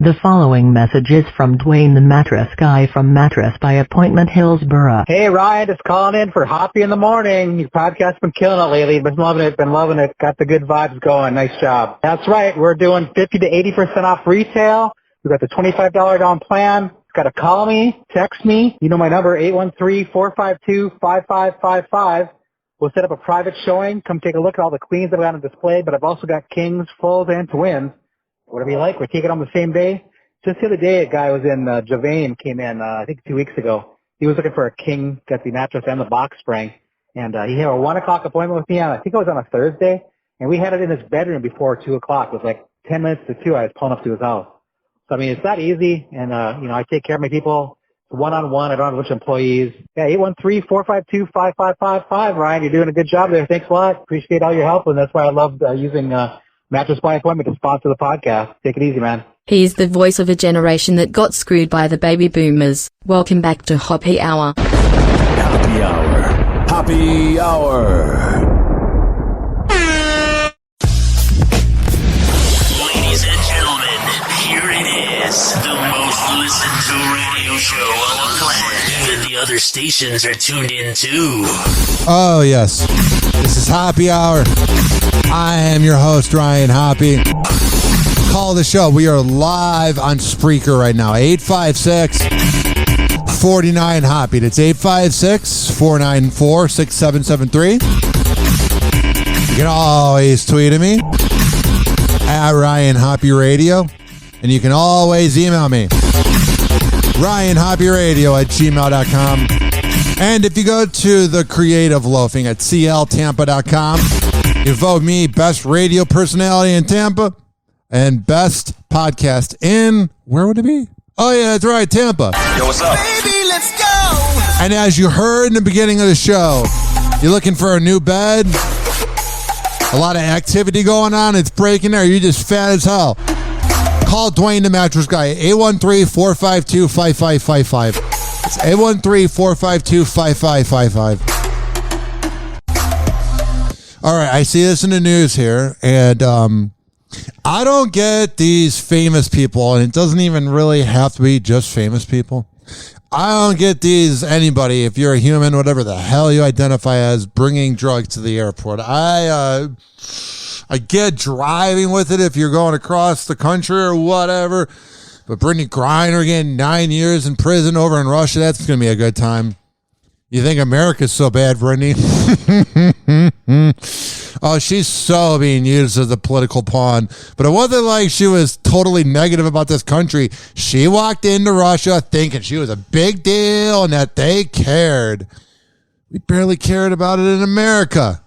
The following message is from Dwayne the Mattress Guy from Mattress by Appointment, Hillsborough. Hey Ryan, just calling in for Hoppe In The Morning. Your podcast's been killing it lately. Been loving it. Got the good vibes going. Nice job. That's right. We're doing 50 to 80% off retail. We've got the $25 down plan. Got to call me, text me. You know my number, 813-452-5555. We'll set up a private showing. Come take a look at all the queens that I got on display, but I've also got kings, fulls, and twins. Whatever you like. We take it on the same day. Just the other day, a guy was in Javane, came in, I think 2 weeks ago. He was looking for a king, got the mattress and the box spring. And he had a 1 o'clock appointment with me on, I think it was on a Thursday. And we had it in his bedroom before 2 o'clock. It was like 10 minutes to 2. I was pulling up to his house. So, I mean, it's that easy. And, I take care of my people one-on-one. I don't have a bunch of employees. Yeah, 813-452-5555. Ryan, you're doing a good job there. Thanks a lot. Appreciate all your help. And that's why I love using Mattress by Appointment to sponsor the podcast. Take it easy, man. He's the voice of a generation that got screwed by the baby boomers. Welcome back to Hoppe Hour. Hoppe Hour. Hoppe Hour. Ladies and gentlemen, here it is. The most listened to radio show on the planet. Even the other stations are tuned in too. Oh, yes. This is Hoppe Hour. I am your host, Ryan Hoppe. Call the show. We are live on Spreaker right now. 856-49-HOPPE. That's 856-494-6773. You can always tweet at me at Ryan Hoppe Radio. And you can always email me, RyanHoppeRadio@gmail.com. And if you go to the Creative Loafing at cltampa.com, you vote me best radio personality in Tampa and best podcast in, where would it be? Oh, yeah, that's right, Tampa. Yo, what's up? Baby, let's go! And as you heard in the beginning of the show, you're looking for a new bed, a lot of activity going on, it's breaking there, you're just fat as hell. Call Dwayne the Mattress Guy, 813-452-5555. It's 813-452-5555. All right, I see this in the news here, and I don't get these famous people, and it doesn't even really have to be just famous people. I don't get these, anybody, if you're a human, whatever the hell you identify as, bringing drugs to the airport. I get driving with it if you're going across the country or whatever, but Brittany Griner getting 9 years in prison over in Russia, that's going to be a good time. You think America's so bad, Brittany? Oh, she's so being used as a political pawn. But it wasn't like she was totally negative about this country. She walked into Russia thinking she was a big deal and that they cared. We barely cared about it in America.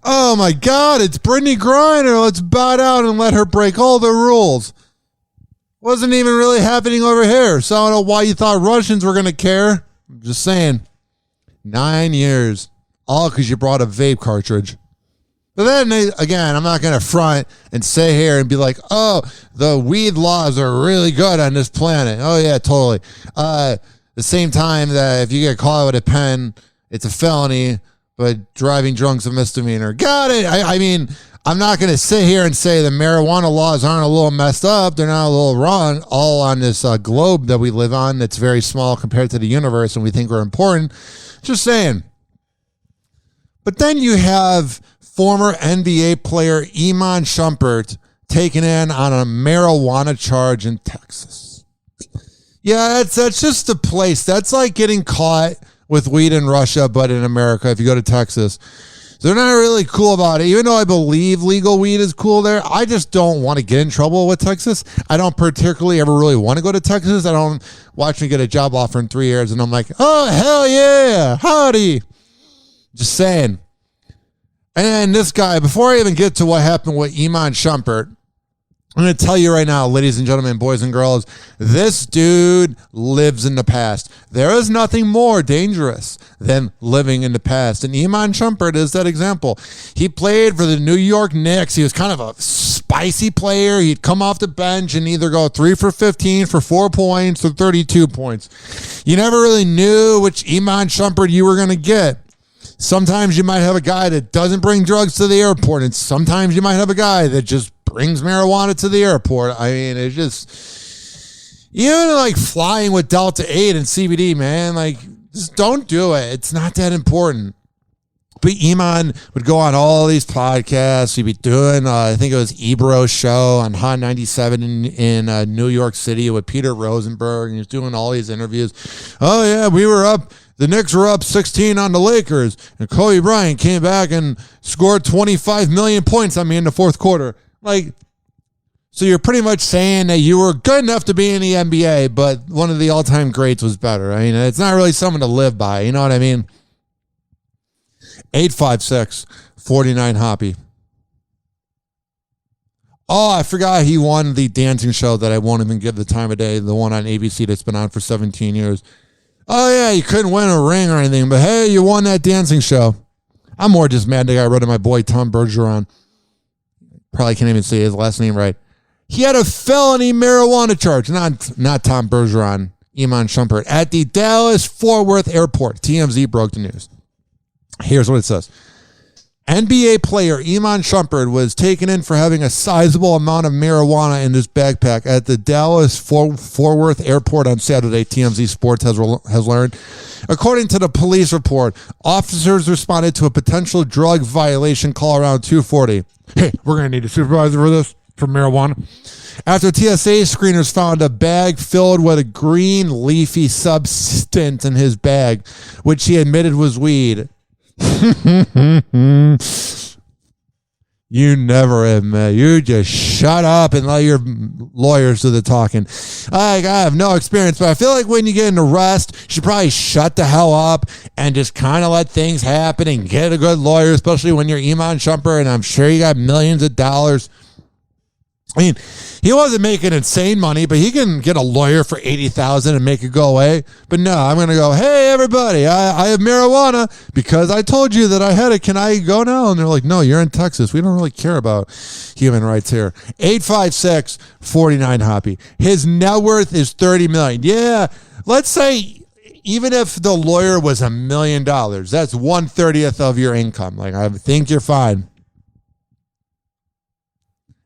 Oh, my God, it's Brittany Griner. Let's bow down and let her break all the rules. Wasn't even really happening over here. So I don't know why you thought Russians were going to care. I'm just saying. 9 years. All because you brought a vape cartridge. But then, again, I'm not going to front and sit here and be like, oh, the weed laws are really good on this planet. Oh, yeah, totally. The same time that if you get caught with a pen, it's a felony, but driving drunk's a misdemeanor. Got it. I mean, I'm not going to sit here and say the marijuana laws aren't a little messed up. They're not a little wrong, all on this globe that we live on that's very small compared to the universe and we think we're important. Just saying. But then you have former NBA player Iman Shumpert taken in on a marijuana charge in Texas. Yeah, that's just the place. That's like getting caught with weed in Russia, but in America if you go to Texas. They're not really cool about it. Even though I believe legal weed is cool there, I just don't want to get in trouble with Texas. I don't particularly ever really want to go to Texas. I don't watch me get a job offer in 3 years and I'm like, oh, hell yeah, howdy. Just saying. And this guy, before I even get to what happened with Iman Shumpert, I'm going to tell you right now, ladies and gentlemen, boys and girls, this dude lives in the past. There is nothing more dangerous than living in the past. And Iman Shumpert is that example. He played for the New York Knicks. He was kind of a spicy player. He'd come off the bench and either go 3 for 15 for 4 points or 32 points. You never really knew which Iman Shumpert you were going to get. Sometimes you might have a guy that doesn't bring drugs to the airport, and sometimes you might have a guy that just brings marijuana to the airport. I mean, it's just, even like flying with Delta 8 and CBD, man, like, just don't do it. It's not that important. But Iman would go on all these podcasts. He'd be doing, I think it was Ebro's show on Hot 97 in New York City with Peter Rosenberg. And he was doing all these interviews. Oh, yeah, the Knicks were up 16 on the Lakers. And Kobe Bryant came back and scored 25 million points on me in the fourth quarter. Like, so you're pretty much saying that you were good enough to be in the NBA, but one of the all-time greats was better. I mean, it's not really someone to live by. You know what I mean? 856-49 Hoppe. Oh, I forgot he won the dancing show that I won't even give the time of day, the one on ABC that's been on for 17 years. Oh, yeah, you couldn't win a ring or anything, but hey, you won that dancing show. I'm more just mad that I wrote to my boy Tom Bergeron. Probably can't even say his last name right. He had a felony marijuana charge, not Tom Bergeron, Iman Shumpert, at the Dallas-Fort Worth Airport. TMZ broke the news. Here's what it says. NBA player Iman Shumpert was taken in for having a sizable amount of marijuana in his backpack at the Dallas-Fort Worth Airport on Saturday, TMZ Sports has learned. According to the police report, officers responded to a potential drug violation call around 2:40. Hey, we're going to need a supervisor for this, for marijuana. After TSA screeners found a bag filled with a green leafy substance in his bag, which he admitted was weed. You never admit. You just shut up and let your lawyers do the talking. I have no experience, but I feel like when you get an arrest, you should probably shut the hell up and just kind of let things happen and get a good lawyer, especially when you're Iman Shumpert, and I'm sure you got millions of dollars. I mean, he wasn't making insane money, but he can get a lawyer for $80,000 and make it go away. But no, I'm going to go, hey, everybody, I have marijuana because I told you that I had it. Can I go now? And they're like, no, you're in Texas. We don't really care about human rights here. 856-49 Hoppe. His net worth is $30 million. Yeah, let's say even if the lawyer was $1 million, that's 1/30 of your income. Like, I think you're fine.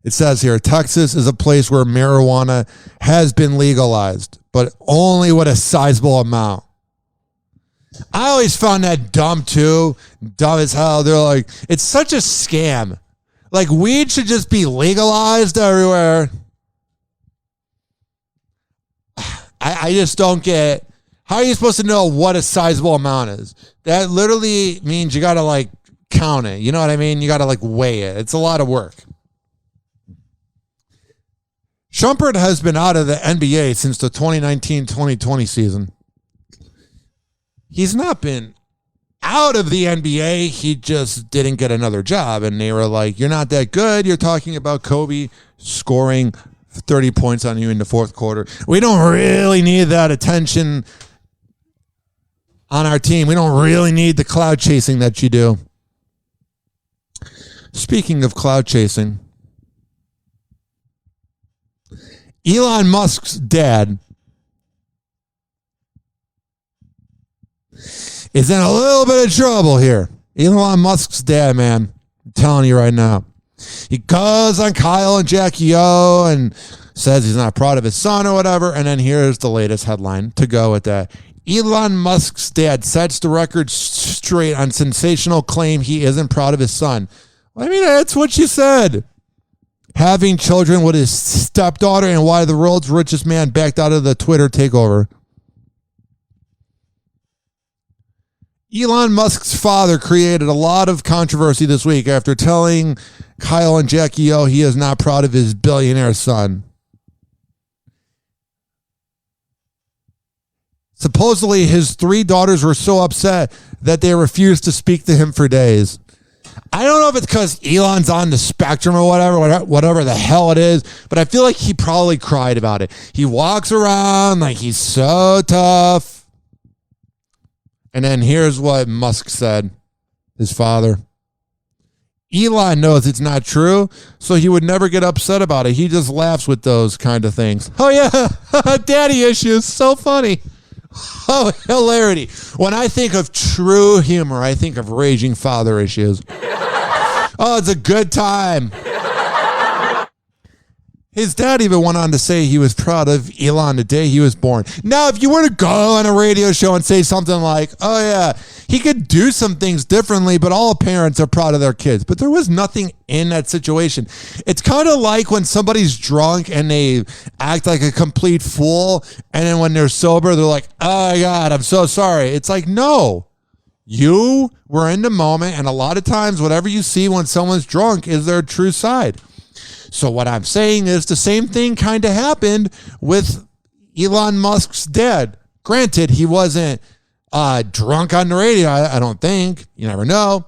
It says here, Texas is a place where marijuana has been legalized, but only with a sizable amount. I always found that dumb too. Dumb as hell. They're like, it's such a scam. Like, weed should just be legalized everywhere. I just don't get, how are you supposed to know what a sizable amount is? That literally means you got to like count it. You know what I mean? You got to like weigh it. It's a lot of work. Shumpert has been out of the NBA since the 2019-2020 season. He's not been out of the NBA. He just didn't get another job. And they were like, you're not that good. You're talking about Kobe scoring 30 points on you in the fourth quarter. We don't really need that attention on our team. We don't really need the cloud chasing that you do. Speaking of cloud chasing, Elon Musk's dad is in a little bit of trouble here. Elon Musk's dad, man, I'm telling you right now. He goes on Kyle and Jackie O and says he's not proud of his son or whatever, and then here's the latest headline to go with that. Elon Musk's dad sets the record straight on sensational claim he isn't proud of his son. I mean, that's what she said. Having children with his stepdaughter and why the world's richest man backed out of the Twitter takeover. Elon Musk's father created a lot of controversy this week after telling Kyle and Jackie O he is not proud of his billionaire son. Supposedly, his 3 daughters were so upset that they refused to speak to him for days. I don't know if it's because Elon's on the spectrum or whatever the hell it is, but I feel like he probably cried about it. He walks around like he's so tough. And then here's what Musk said, his father. Elon knows it's not true, so he would never get upset about it. He just laughs with those kind of things. Oh, yeah, daddy issues, so funny. Oh, hilarity. When I think of true humor, I think of raging father issues. Oh, it's a good time. His dad even went on to say he was proud of Elon the day he was born. Now, if you were to go on a radio show and say something like, oh, yeah, he could do some things differently, but all parents are proud of their kids. But there was nothing in that situation. It's kind of like when somebody's drunk and they act like a complete fool, and then when they're sober, they're like, oh, my God, I'm so sorry. It's like, no. You were in the moment, and a lot of times whatever you see when someone's drunk is their true side. So what I'm saying is the same thing kind of happened with Elon Musk's dad. Granted, he wasn't drunk on the radio, I don't think. You never know.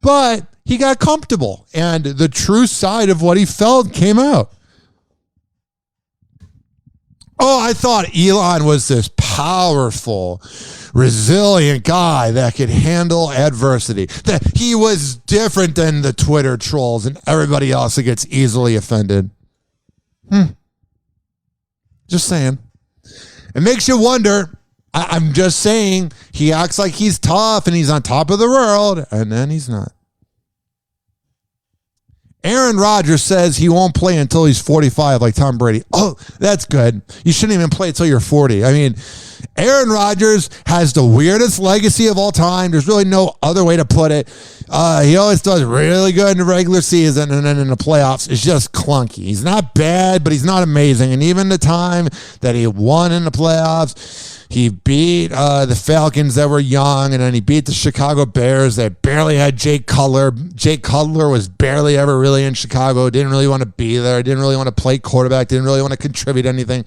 But he got comfortable, and the true side of what he felt came out. Oh, I thought Elon was this powerful, resilient guy that could handle adversity. That he was different than the Twitter trolls and everybody else that gets easily offended. Just saying. It makes you wonder. I'm just saying, he acts like he's tough and he's on top of the world, and then he's not. Aaron Rodgers says he won't play until he's 45 like Tom Brady. Oh, that's good. You shouldn't even play until you're 40. I mean, Aaron Rodgers has the weirdest legacy of all time. There's really no other way to put it. He always does really good in the regular season, and then in the playoffs, it's just clunky. He's not bad, but he's not amazing. And even the time that he won in the playoffs, he beat the Falcons that were young, and then he beat the Chicago Bears that barely had Jake Cutler. Jake Cutler was barely ever really in Chicago, didn't really want to be there, didn't really want to play quarterback, didn't really want to contribute anything.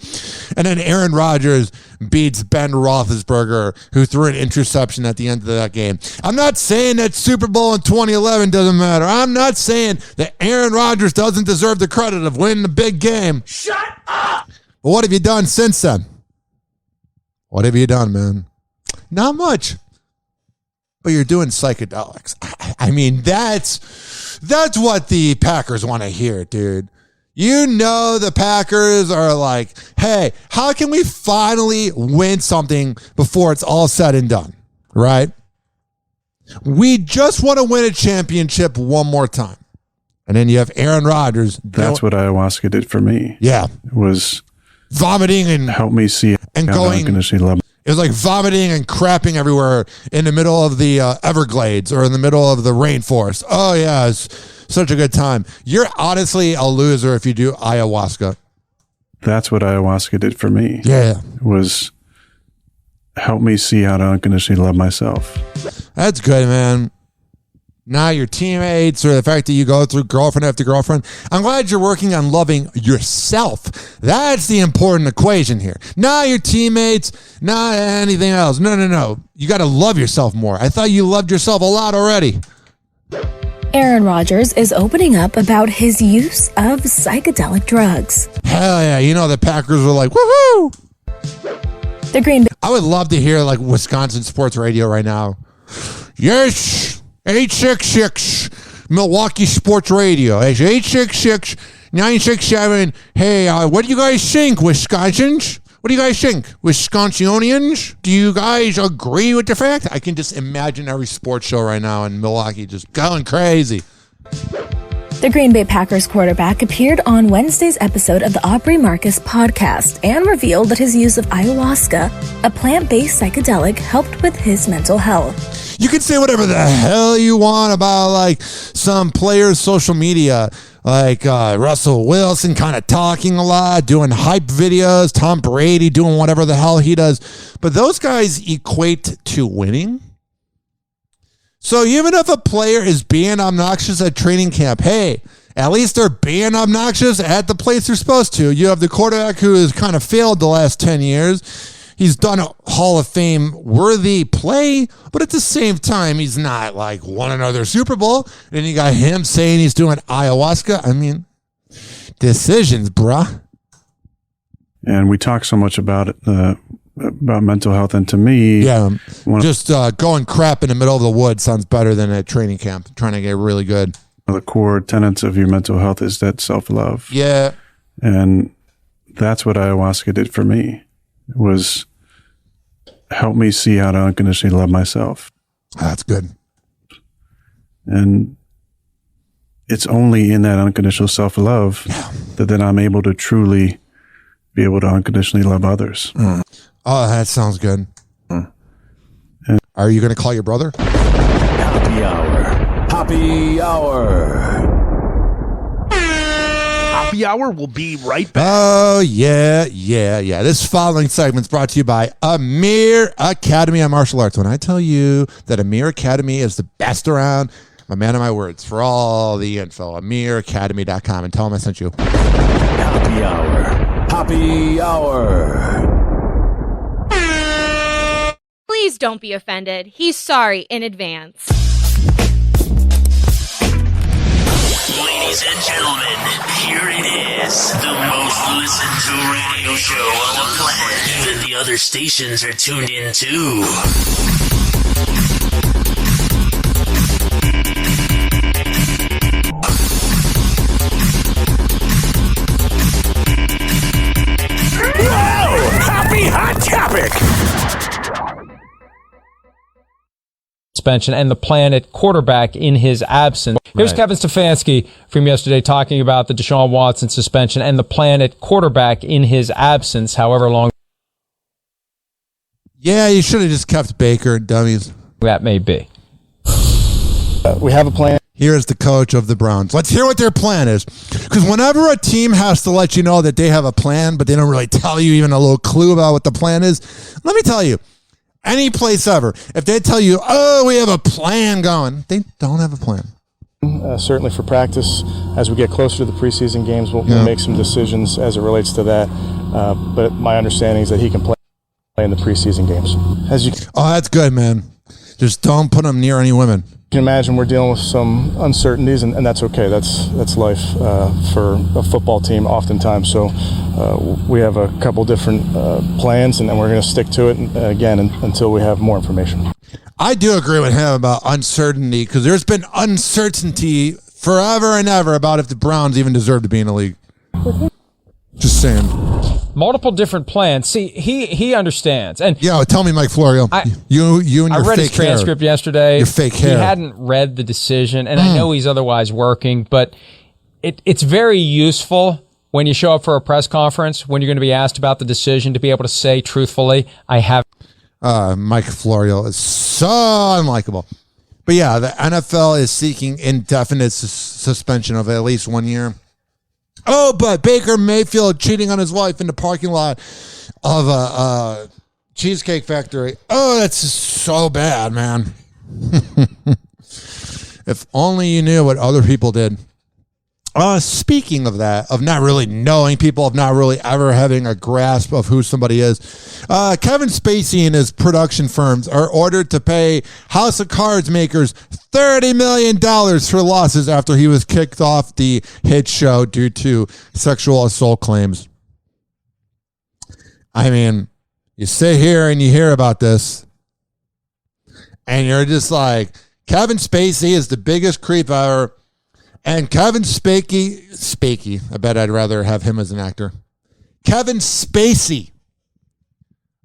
And then Aaron Rodgers beats Ben Roethlisberger, who threw an interception at the end of that game. I'm not saying that Super Bowl in 2011 doesn't matter. I'm not saying that Aaron Rodgers doesn't deserve the credit of winning the big game. Shut up! But what have you done since then? What have you done, man? Not much. But you're doing psychedelics. I mean, that's what the Packers want to hear, dude. You know the Packers are like, hey, how can we finally win something before it's all said and done, right? We just want to win a championship one more time. And then you have Aaron Rodgers. That's what ayahuasca did for me. Yeah. It was vomiting and help me see and going. It was like vomiting and crapping everywhere in the middle of the Everglades or in the middle of the rainforest. Oh, yeah, it's such a good time. You're honestly a loser if you do ayahuasca. That's what ayahuasca did for me. Yeah. It was help me see how to unconditionally love myself. That's good, man. Now your teammates or the fact that you go through girlfriend after girlfriend. I'm glad you're working on loving yourself. That's the important equation here. Not your teammates, not anything else. No. You got to love yourself more. I thought you loved yourself a lot already. Aaron Rodgers is opening up about his use of psychedelic drugs. Hell yeah. You know, the Packers were like, woohoo! The Green Bay. I would love to hear like Wisconsin sports radio right now. Yes. 866 Milwaukee Sports Radio. It's 866-967. Hey, what do you guys think, Wisconsins? What do you guys think, Wisconsinians? Do you guys agree with the fact? I can just imagine every sports show right now in Milwaukee just going crazy. The Green Bay Packers quarterback appeared on Wednesday's episode of the Aubrey Marcus podcast and revealed that his use of ayahuasca, a plant-based psychedelic, helped with his mental health. You can say whatever the hell you want about like some players' social media, like Russell Wilson kind of talking a lot, doing hype videos, Tom Brady doing whatever the hell he does. But those guys equate to winning. So even if a player is being obnoxious at training camp, hey, at least they're being obnoxious at the place they're supposed to. You have the quarterback who has kind of failed the last 10 years. He's done a Hall of Fame worthy play, but at the same time, he's not like won another Super Bowl. And you got him saying he's doing ayahuasca. I mean, decisions, bruh. And we talk so much about it, about mental health, and to me, yeah, just going crap in the middle of the woods sounds better than at training camp, trying to get really good. The core tenets of your mental health is that self-love. Yeah. And that's what ayahuasca did for me. It was helped me see how to unconditionally love myself. That's good. And it's only in that unconditional self-love that then I'm able to truly be able to unconditionally love others. Oh, that sounds good. Are you going to call your brother? Happy Hour. Happy Hour. Happy Hour will be right back. Oh, yeah. This following segment's brought to you by Amir Academy of Martial Arts. When I tell you that Amir Academy is the best around, I'm a man of my words. For all the info, amiracademy.com, and tell them I sent you. Happy Hour. Happy Hour. Please don't be offended. He's sorry in advance. Ladies and gentlemen, here it is. The most listened to radio show on the planet. Even the other stations are tuned in too. Whoa! Happy Hot Topic! Suspension and the plan at quarterback in his absence. Here's Kevin Stefanski from yesterday talking about the Deshaun Watson suspension and the plan at quarterback in his absence, however long. Yeah, you should have just kept Baker, dummies. That may be. We have a plan. Here's the coach of the Browns. Let's hear what their plan is. Because whenever a team has to let you know that they have a plan, but they don't really tell you even a little clue about what the plan is, let me tell you, any place ever, if they tell you, oh, we have a plan going, they don't have a plan. Certainly for practice, as we get closer to the preseason games, we'll make some decisions as it relates to that. But my understanding is that he can play in the preseason games. Oh, that's good, man. Just don't put him near any women. You can imagine we're dealing with some uncertainties, and that's okay. That's life for a football team oftentimes. So we have a couple different plans, and we're going to stick to it, until we have more information. I do agree with him about uncertainty, because there's been uncertainty forever and ever about if the Browns even deserve to be in the league. Just saying. Multiple different plans. See, he understands. And tell me, Mike Florio, you and your fake hair. I read his transcript yesterday. Your fake hair. He hadn't read the decision, and I know he's otherwise working, but it's very useful when you show up for a press conference, when you're going to be asked about the decision, to be able to say truthfully, I have. Mike Florio is so unlikable. But yeah, the NFL is seeking indefinite suspension of at least 1 year. Oh, but Baker Mayfield cheating on his wife in the parking lot of a Cheesecake Factory. Oh, that's just so bad, man. If only you knew what other people did. Speaking of that, of not really knowing people, of not really ever having a grasp of who somebody is, Kevin Spacey and his production firms are ordered to pay House of Cards makers $30 million for losses after he was kicked off the hit show due to sexual assault claims. I mean, you sit here and you hear about this, and you're just like, Kevin Spacey is the biggest creep ever. And Kevin Spacey, I bet I'd rather have him as an actor. Kevin Spacey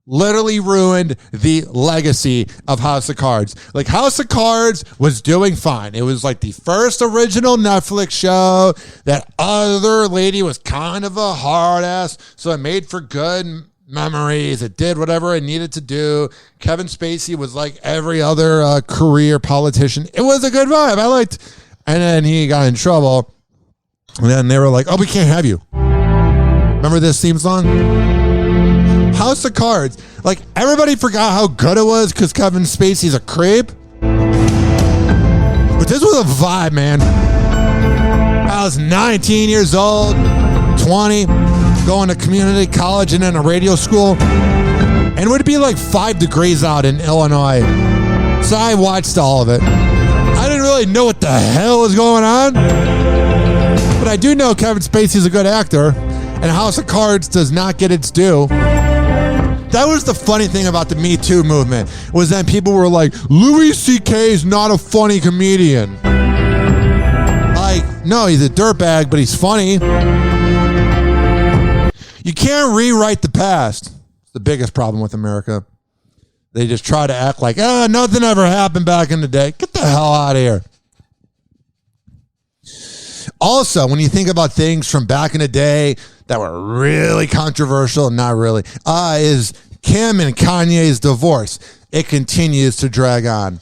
literally ruined the legacy of House of Cards. Like, House of Cards was doing fine. It was like the first original Netflix show. That other lady was kind of a hard ass, so it made for good memories. It did whatever it needed to do. Kevin Spacey was like every other career politician. It was a good vibe. I liked. And then he got in trouble. And then they were like, oh, we can't have you. Remember this theme song? House of Cards. Like, everybody forgot how good it was because Kevin Spacey's a creep. But this was a vibe, man. I was 19 years old, 20, going to community college and then a radio school. And it would be like 5 degrees out in Illinois. So I watched all of it. I didn't really know what the hell was going on, but I do know Kevin Spacey's a good actor, and House of Cards does not get its due. That was the funny thing about the Me Too movement, was that people were like, Louis C.K. is not a funny comedian. Like, no, he's a dirtbag, but he's funny. You can't rewrite the past. It's the biggest problem with America. They just try to act like, nothing ever happened back in the day. Get the hell out of here. Also, when you think about things from back in the day that were really controversial, not really, is Kim and Kanye's divorce. It continues to drag on.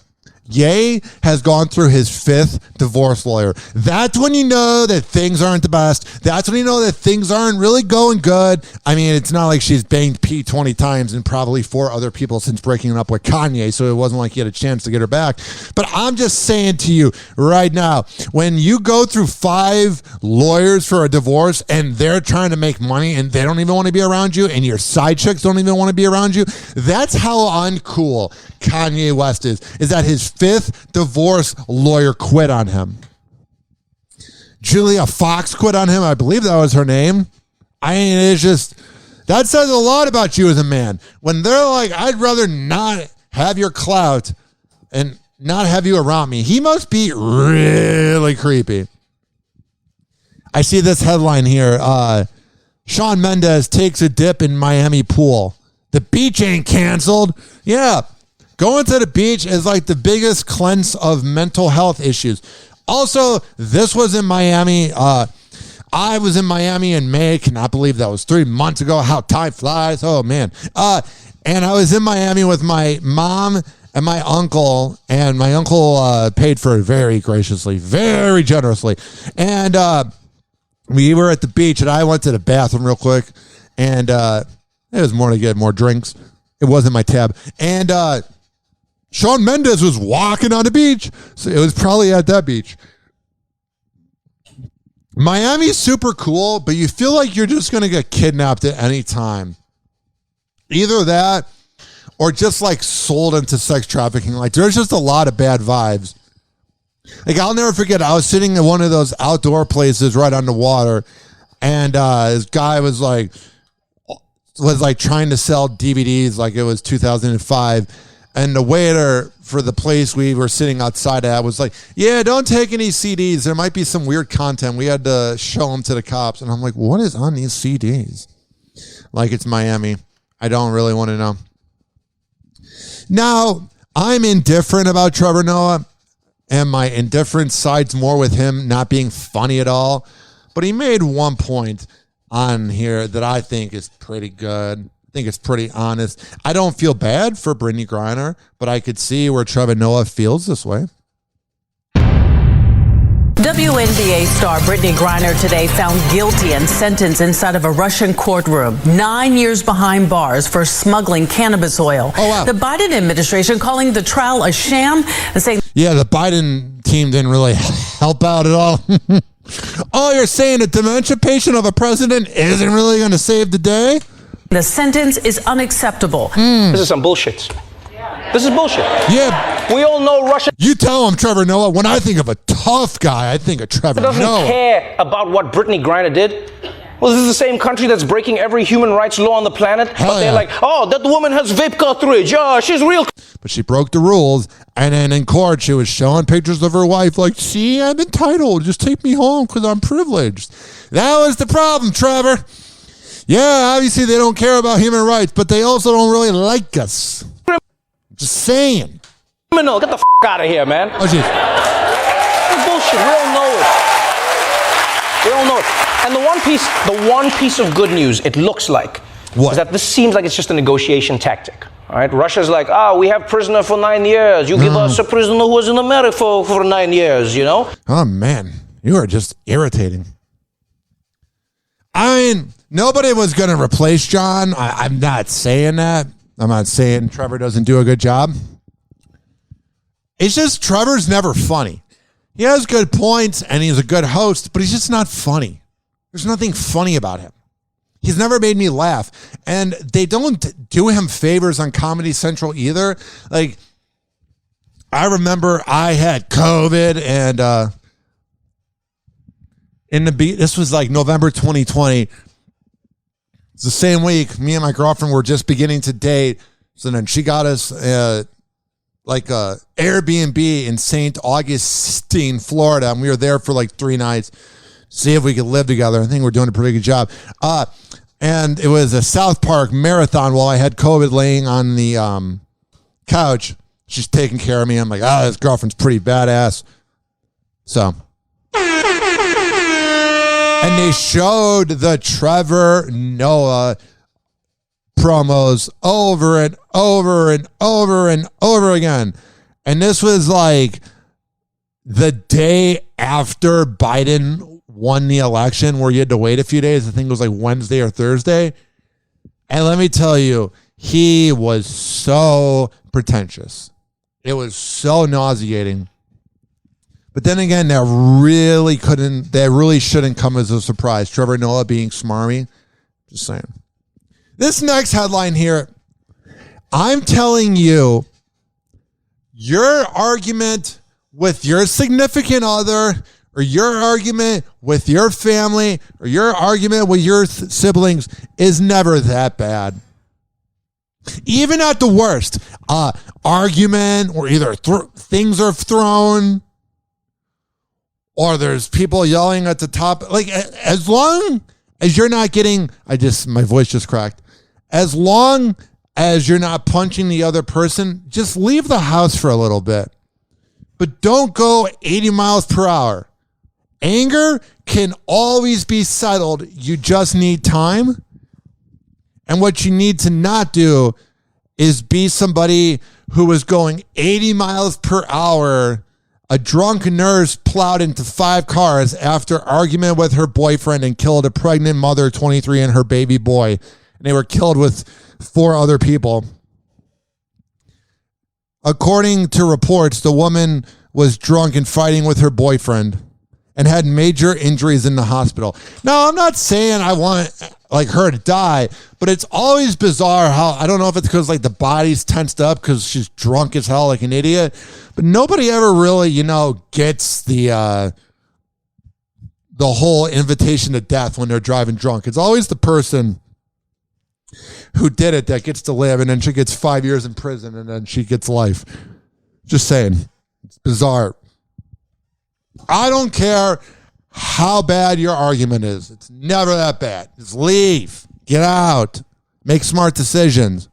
Ye has gone through his 5th divorce lawyer. That's when you know that things aren't the best. That's when you know that things aren't really going good. I mean, it's not like she's banged P 20 times and probably 4 other people since breaking up with Kanye, so it wasn't like he had a chance to get her back. But I'm just saying to you right now, when you go through 5 lawyers for a divorce and they're trying to make money and they don't even want to be around you and your side chicks don't even want to be around you, that's how uncool Kanye West is that his 5th divorce lawyer quit on him. Julia Fox quit on him. I believe that was her name. I mean, it's just, that says a lot about you as a man. When they're like, I'd rather not have your clout and not have you around me. He must be really creepy. I see this headline here. Shawn Mendes takes a dip in Miami pool. The beach ain't canceled. Yeah. Going to the beach is like the biggest cleanse of mental health issues. Also, this was in Miami. I was in Miami in May. Cannot believe that was 3 months ago. How time flies. Oh, man. And I was in Miami with my mom and my uncle. And my uncle paid for it very graciously, very generously. And we were at the beach, and I went to the bathroom real quick. And it was more to get more drinks. It wasn't my tab. And Shawn Mendes was walking on the beach. So it was probably at that beach. Miami's super cool, but you feel like you're just going to get kidnapped at any time. Either that or just like sold into sex trafficking. Like there's just a lot of bad vibes. Like I'll never forget, I was sitting in one of those outdoor places right on the water, and this guy was like trying to sell DVDs like it was 2005. And the waiter for the place we were sitting outside at was like, yeah, don't take any CDs. There might be some weird content. We had to show them to the cops. And I'm like, what is on these CDs? Like it's Miami. I don't really want to know. Now, I'm indifferent about Trevor Noah. And my indifference sides more with him not being funny at all. But he made one point on here that I think is pretty good. I think it's pretty honest. I don't feel bad for Brittany Griner, but I could see where Trevor Noah feels this way. WNBA star Brittany Griner today found guilty and sentenced inside of a Russian courtroom. 9 years behind bars for smuggling cannabis oil. Oh, wow. The Biden administration calling the trial a sham and saying... Yeah, the Biden team didn't really help out at all. Oh, you're saying a dementia patient of a president isn't really going to save the day? The sentence is unacceptable. This is some bullshit. This is bullshit. Yeah. We all know Russia. You tell him, Trevor Noah. When I think of a tough guy, I think of Trevor Noah. Doesn't care about what Brittany Griner did. Well, this is the same country that's breaking every human rights law on the planet. Hell but they're like, oh, that woman has vape cartridge. Oh, she's real. But she broke the rules. And then in court, she was showing pictures of her wife like, see, I'm entitled. Just take me home because I'm privileged. That was the problem, Trevor. Yeah, obviously they don't care about human rights, but they also don't really like us. Just saying. Criminal, get the out of here, man. Oh, jeez. It's bullshit. We all know it. We all know it. And the one piece of good news, it looks like, what? Is that this seems like it's just a negotiation tactic. All right, Russia's like, we have prisoner for 9 years. You give us a prisoner who was in America for 9 years, you know? Oh, man. You are just irritating. I mean, nobody was going to replace John. I'm not saying that. I'm not saying Trevor doesn't do a good job. It's just Trevor's never funny. He has good points and he's a good host, but he's just not funny. There's nothing funny about him. He's never made me laugh. And they don't do him favors on Comedy Central either. Like, I remember I had COVID and this was like November 2020. It's the same week. Me and my girlfriend were just beginning to date. So then she got us like a Airbnb in St. Augustine, Florida. And we were there for like 3 nights. See if we could live together. I think we're doing a pretty good job. And it was a South Park marathon while I had COVID laying on the couch. She's taking care of me. I'm like, this girlfriend's pretty badass. So. And they showed the Trevor Noah promos over and over and over and over again. And this was like the day after Biden won the election where you had to wait a few days. I think it was like Wednesday or Thursday. And let me tell you, he was so pretentious. It was so nauseating. But then again, that really shouldn't come as a surprise. Trevor Noah being smarmy. Just saying. This next headline here, I'm telling you, your argument with your significant other, or your argument with your family, or your argument with your siblings is never that bad. Even at the worst, argument, or either things are thrown, or there's people yelling at the top. Like, as long as you're not getting, my voice just cracked. As long as you're not punching the other person, just leave the house for a little bit. But don't go 80 miles per hour. Anger can always be settled. You just need time. And what you need to not do is be somebody who is going 80 miles per hour. A drunk nurse plowed into 5 cars after argument with her boyfriend and killed a pregnant mother, 23, and her baby boy. And they were killed with 4 other people. According to reports, the woman was drunk and fighting with her boyfriend and had major injuries in the hospital. Now, I'm not saying I want her to die, but it's always bizarre how, I don't know if it's because the body's tensed up because she's drunk as hell like an idiot, but nobody ever really, gets the whole invitation to death when they're driving drunk. It's always the person who did it that gets to live, and then she gets 5 years in prison, and then she gets life. Just saying. It's bizarre. I don't care how bad your argument is. It's never that bad. Just leave. Get out. Make smart decisions.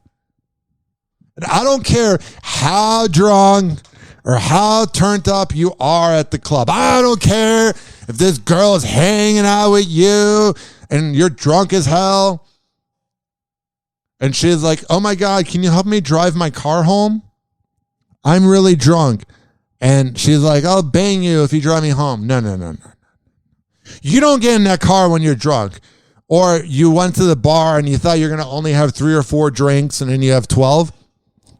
And I don't care how drunk or how turned up you are at the club. I don't care if this girl is hanging out with you and you're drunk as hell. And she's like, oh my God, can you help me drive my car home? I'm really drunk. And she's like, I'll bang you if you drive me home. No. You don't get in that car when you're drunk. Or you went to the bar and you thought you're going to only have 3 or 4 drinks and then you have 12.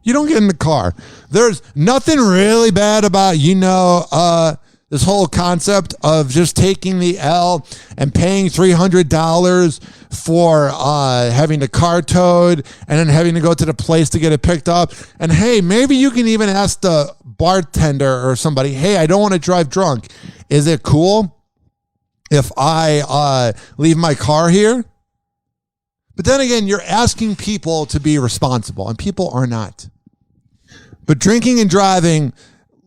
You don't get in the car. There's nothing really bad about, this whole concept of just taking the L and paying $300 for having the car towed and then having to go to the place to get it picked up. And hey, maybe you can even ask the bartender or somebody, hey, I don't want to drive drunk. Is it cool if I leave my car here? But then again, you're asking people to be responsible, and people are not. But drinking and driving,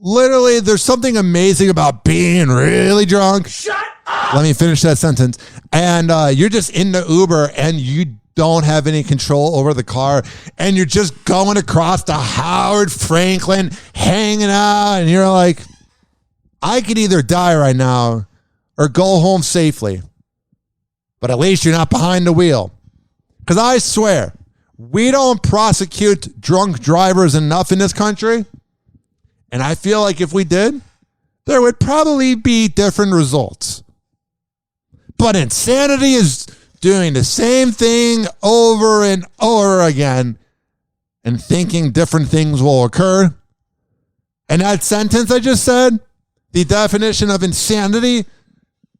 literally, there's something amazing about being really drunk. Shut up! Let me finish that sentence. And you're just in the Uber and you don't have any control over the car. And you're just going across the Howard Franklin, hanging out. And you're like, I could either die right now or go home safely. But at least you're not behind the wheel. Because I swear, we don't prosecute drunk drivers enough in this country. And I feel like if we did, there would probably be different results. But insanity is doing the same thing over and over again and thinking different things will occur. And that sentence I just said, the definition of insanity,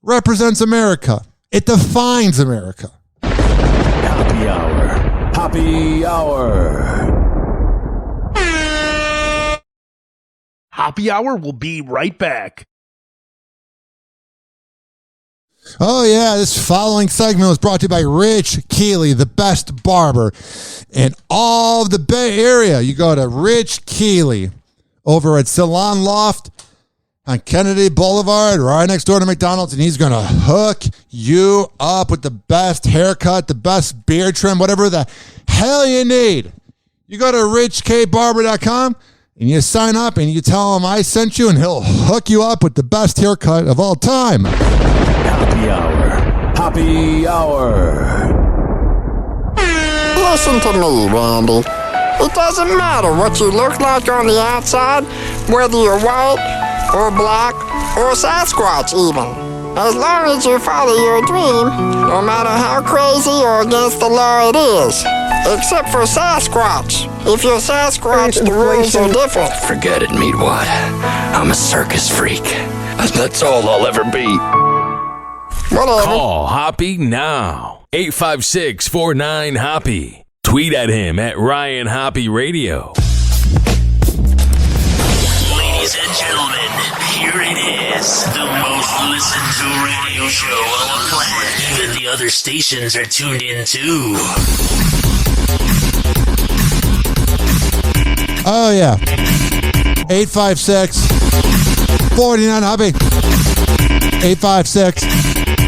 represents America. It defines America. Happy Hour. Happy Hour. Hoppe Hour will be right back. Oh, yeah, this following segment was brought to you by Rich Keeley, the best barber in all of the Bay Area. You go to Rich Keeley over at Salon Loft on Kennedy Boulevard, right next door to McDonald's, and he's going to hook you up with the best haircut, the best beard trim, whatever the hell you need. You go to richkbarber.com and you sign up and you tell him I sent you and he'll hook you up with the best haircut of all time. Happy Hour. Happy Hour. Listen to me, Randy. It doesn't matter what you look like on the outside, whether you're white or black or Sasquatch even. As long as you follow your dream, no matter how crazy or against the law it is. Except for Sasquatch. If you're Sasquatch, the rules are different. Forget it, Meatwad. I'm a circus freak. That's all I'll ever be. Whatever. Call Hoppe now. 856-49-HOPPE. Tweet at him at Ryan Hoppe Radio. Ladies and gentlemen, here it is. The most listened to radio show on the planet. Even the other stations are tuned in too. Oh, yeah. 856-49-HOPPE.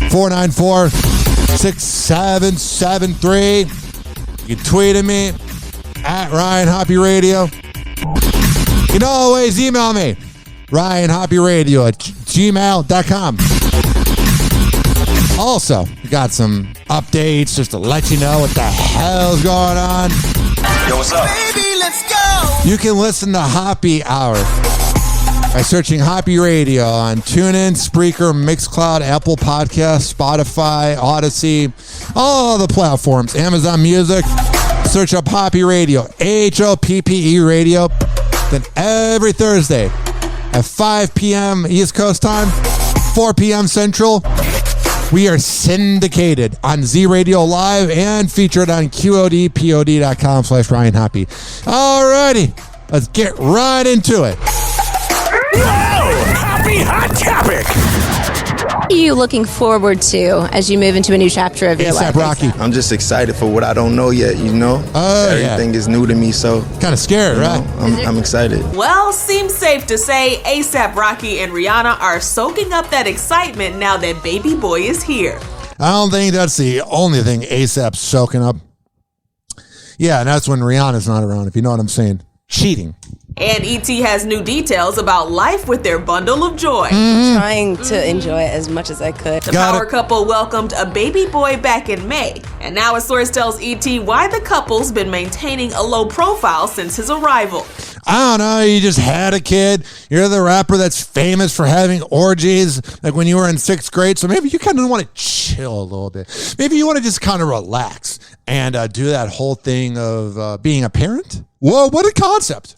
856-494-6773. You can tweet at me at Ryan Hoppe Radio. You can always email me, RyanHoppeRadio at gmail.com. Also, we got some updates just to let you know what the hell's going on. Yo, what's up? Baby, let's go! You can listen to Hoppe Hour by searching Hoppe Radio on TuneIn, Spreaker, Mixcloud, Apple Podcasts, Spotify, Odyssey, all the platforms, Amazon Music. Search up Hoppe Radio, Hoppe Radio. Then every Thursday at 5 p.m. East Coast time, 4 p.m. Central, we are syndicated on Z Radio Live and featured on QODPOD.com/Ryan Hoppe. Alrighty, let's get right into it. Whoa! Happy Hot Topic! What are you looking forward to as you move into a new chapter of your life? Rocky. I'm just excited for what I don't know yet, you know? Everything is new to me, so... Kind of scared, right? I'm excited. Well, seems safe to say A$AP Rocky and Rihanna are soaking up that excitement now that baby boy is here. I don't think that's the only thing A$AP's soaking up. Yeah, and that's when Rihanna's not around, if you know what I'm saying. Cheating. And E.T. has new details about life with their bundle of joy. Trying to enjoy it as much as I could. The power couple welcomed a baby boy back in May. And now a source tells E.T. why the couple's been maintaining a low profile since his arrival. I don't know, you just had a kid. You're the rapper that's famous for having orgies, like when you were in 6th grade. So maybe you kind of want to chill a little bit. Maybe you want to just kind of relax and do that whole thing of being a parent. Whoa, what a concept.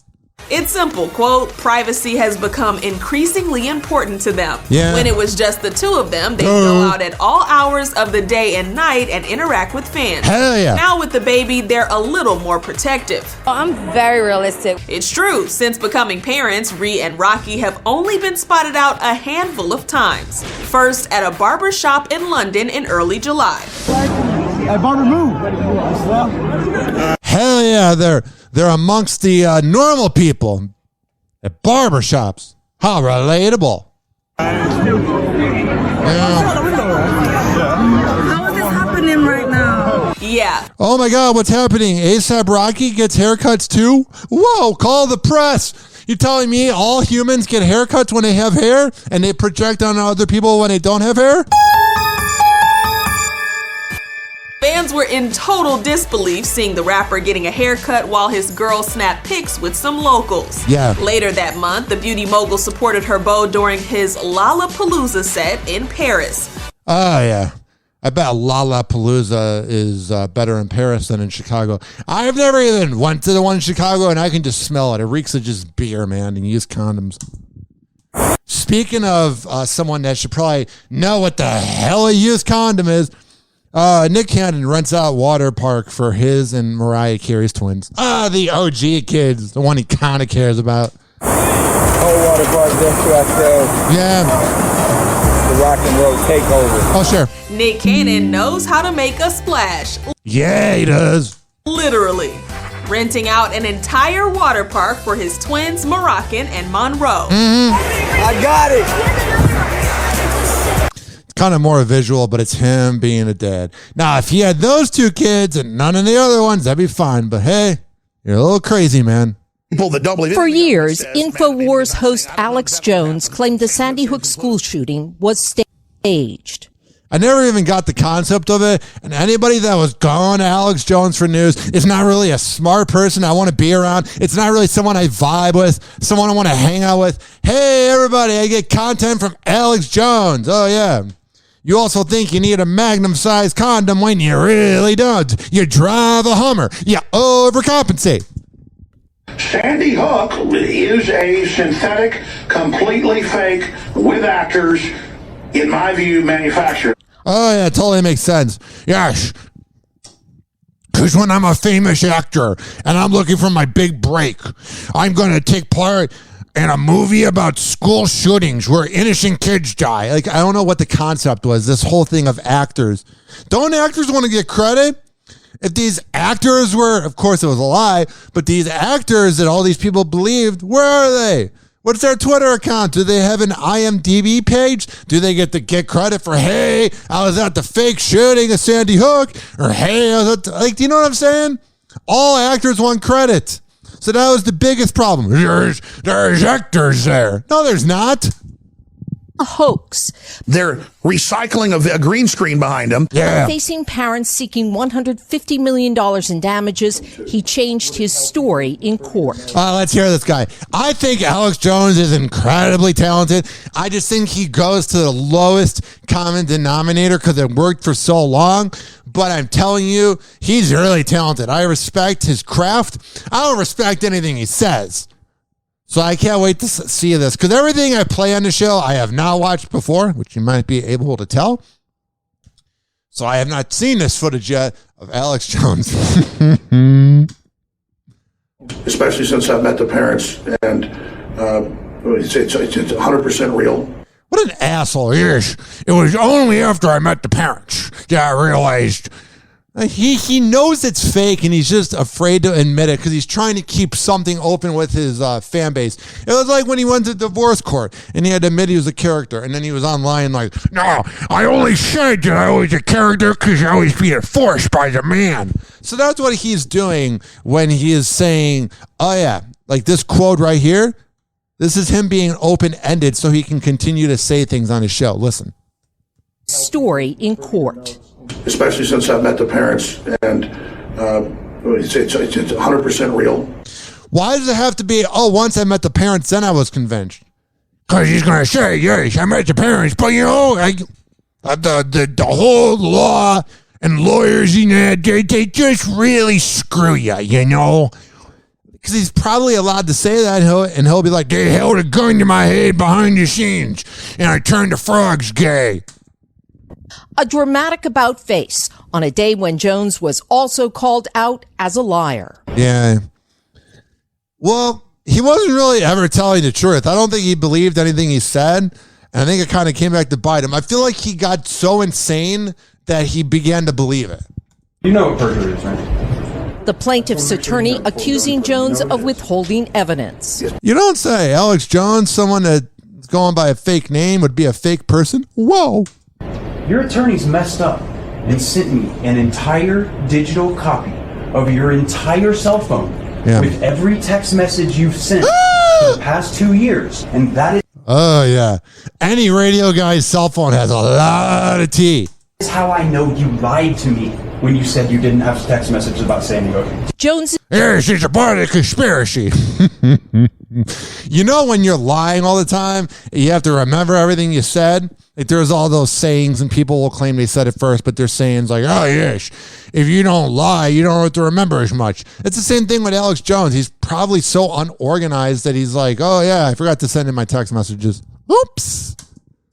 It's simple, quote, privacy has become increasingly important to them. Yeah. When it was just the two of them, they'd go out at all hours of the day and night and interact with fans. Hell yeah. Now with the baby, they're a little more protective. I'm very realistic. It's true. Since becoming parents, Ree and Rocky have only been spotted out a handful of times. First at a barber shop in London in early July. Barber move. Hell yeah, they're amongst the normal people at barbershops. How relatable. How is this happening right now? Yeah. Oh my God, what's happening? A$AP Rocky gets haircuts too? Whoa, call the press. You telling me all humans get haircuts when they have hair and they project on other people when they don't have hair? Fans were in total disbelief seeing the rapper getting a haircut while his girl snapped pics with some locals. Yeah. Later that month, the beauty mogul supported her beau during his Lollapalooza set in Paris. Oh, yeah. I bet Lollapalooza is better in Paris than in Chicago. I've never even went to the one in Chicago, and I can just smell it. It reeks of just beer, man, and use condoms. Speaking of someone that should probably know what the hell a used condom is, Nick Cannon rents out water park for his and Mariah Carey's twins. The OG kids, the one he kind of cares about. Whole water park just to ourselves. Yeah. The rock and roll takeover. Oh, sure. Nick Cannon knows how to make a splash. Yeah, he does. Literally. Renting out an entire water park for his twins, Moroccan and Monroe. I got it. Kind of more visual, but it's him being a dad. Now, if he had those two kids and none of the other ones, that'd be fine. But hey, You're a little crazy, man. For years, InfoWars host Alex Jones claimed the Sandy Hook school shooting was staged. I never even got the concept of it, and anybody that was going to Alex Jones for news is not really a smart person I want to be around. It's not really someone I vibe with, someone I want to hang out with. Hey, everybody, I get content from Alex Jones. Oh, yeah. You also think you need a Magnum-sized condom when you really don't. You drive a Hummer. You overcompensate. Sandy Hook is a synthetic, completely fake, with actors, in my view, manufactured. Oh, yeah, totally makes sense. Yes. Because when I'm a famous actor and I'm looking for my big break, I'm going to take part in a movie about school shootings where innocent kids die. Like, I don't know what the concept was, this whole thing of actors. Don't actors want to get credit? If these actors were, of course it was a lie, but these actors that all these people believed, where are they? What's their Twitter account? Do they have an IMDb page? Do they get to get credit for, hey, I was at the fake shooting of Sandy Hook? Or, hey, I was at the, like, do you know what I'm saying? All actors want credit. So that was the biggest problem. There's actors there. No, there's not. A hoax. They're recycling a green screen behind him. Yeah. Facing parents seeking $150 million in damages, he changed his story in court. Let's hear this guy. I think Alex Jones is incredibly talented. I just think he goes to the lowest common denominator because it worked for so long. But I'm telling you, he's really talented. I respect his craft. I don't respect anything he says. So I can't wait to see this, because everything I play on the show I have not watched before, which you might be able to tell. So I have not seen this footage yet of Alex Jones. Especially since I've met the parents, and it's 100% real. What an asshole he is. It was only after I met the parents that I realized he knows it's fake, and he's just afraid to admit it because he's trying to keep something open with his fan base. It was like when he went to divorce court and he had to admit he was a character, and then he was online like, no, I only said that I was a character because I was being forced by the man. So that's what he's doing when he is saying, oh yeah, like this quote right here, this is him being open-ended so he can continue to say things on his show. Listen. Story in court. Especially since I've met the parents, and it's 100% real. Why does it have to be, oh, once I met the parents, then I was convinced? Because he's going to say, yes, I met the parents, but you know, the whole law and lawyers, you know, they just really screw you, you know? Because he's probably allowed to say that, and he'll be like, they held a gun to my head behind the scenes, and I turned the frogs gay. A dramatic about-face on a day when Jones was also called out as a liar. Yeah. Well, he wasn't really ever telling the truth. I don't think he believed anything he said, and I think it kind of came back to bite him. I feel like he got so insane that he began to believe it. You know what perjury is, right? The plaintiff's attorney accusing Jones of withholding evidence. You don't say. Alex Jones, someone that's going by a fake name, would be a fake person? Whoa. Your attorney's messed up and sent me an entire digital copy of your entire cell phone with every text message you've sent for the past 2 years. And that is... Oh, yeah. Any radio guy's cell phone has a lot of tea. That's how I know you lied to me when you said you didn't have text messages about Sandy Hook. Jones... Yes, it's a part of the conspiracy. You know when you're lying all the time, you have to remember everything you said? Like there's all those sayings, and people will claim they said it first, but they're sayings like, oh, yes, if you don't lie, you don't have to remember as much. It's the same thing with Alex Jones. He's probably so unorganized that he's like, oh, yeah, I forgot to send in my text messages. Oops.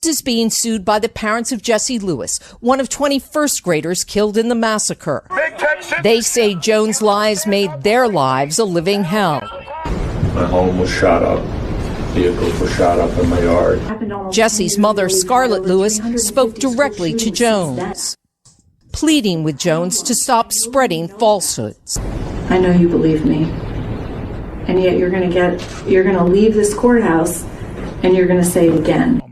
Is being sued by the parents of Jesse Lewis, one of 20 first graders killed in the massacre. They say Jones' lies made their lives a living hell. My home was shot up. Vehicles were shot up in my yard. Jesse's mother, Scarlett Lewis, spoke directly to Jones, pleading with Jones to stop spreading falsehoods. I know you believe me, and yet you're going to leave this courthouse, and you're going to say it again.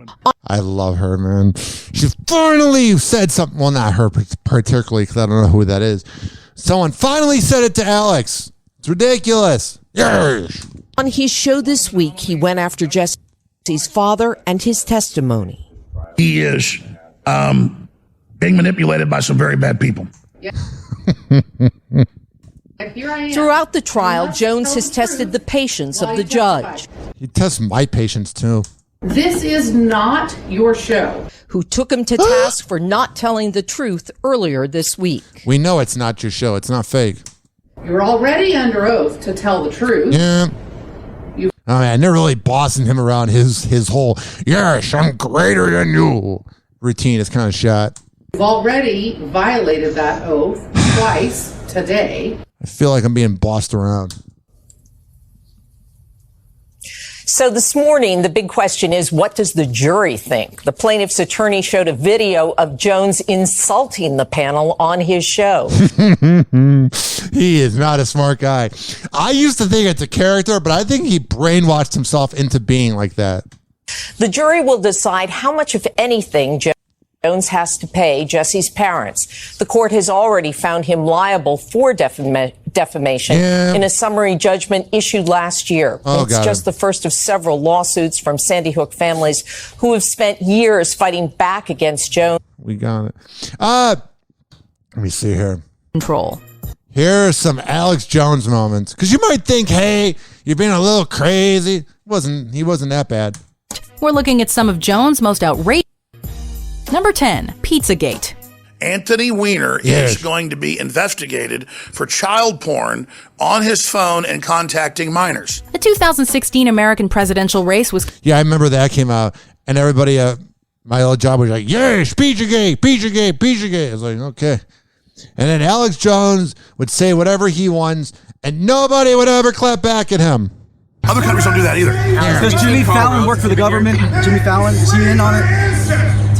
I love her, man. She finally said something. Well, not her particularly, because I don't know who that is. Someone finally said it to Alex. It's ridiculous. Yes. On his show this week, he went after Jesse's father and his testimony. He is being manipulated by some very bad people. Throughout the trial, Jones has tested the patience of the judge. He tests my patience, too. This is not your show. Who took him to task for not telling the truth earlier this week. We know it's not your show. It's not fake. You're already under oath to tell the truth. Yeah. I mean, they're really bossing him around his whole, yes, I'm greater than you routine is kind of shot. You've already violated that oath twice today. I feel like I'm being bossed around. So this morning, the big question is, what does the jury think? The plaintiff's attorney showed a video of Jones insulting the panel on his show. He is not a smart guy. I used to think it's a character, but I think he brainwashed himself into being like that. The jury will decide how much, if anything, Jones has to pay Jesse's parents. The court has already found him liable for defamation in a summary judgment issued last year. It's just the first of several lawsuits from Sandy Hook families who have spent years fighting back against Jones. We got it. Let me see here. Control. Here are some Alex Jones moments. Because you might think, hey, you're being a little crazy. He wasn't that bad. We're looking at some of Jones' most outrageous. Number 10, Pizzagate. Anthony Weiner is going to be investigated for child porn on his phone and contacting minors. The 2016 American presidential race was... Yeah, I remember that came out, and everybody at my old job was like, yes, Pizzagate, Pizzagate, Pizzagate. I was like, okay. And then Alex Jones would say whatever he wants, and nobody would ever clap back at him. Other countries don't do that either. Does Jimmy Fallon work for the government? Jimmy Fallon, is he in on it?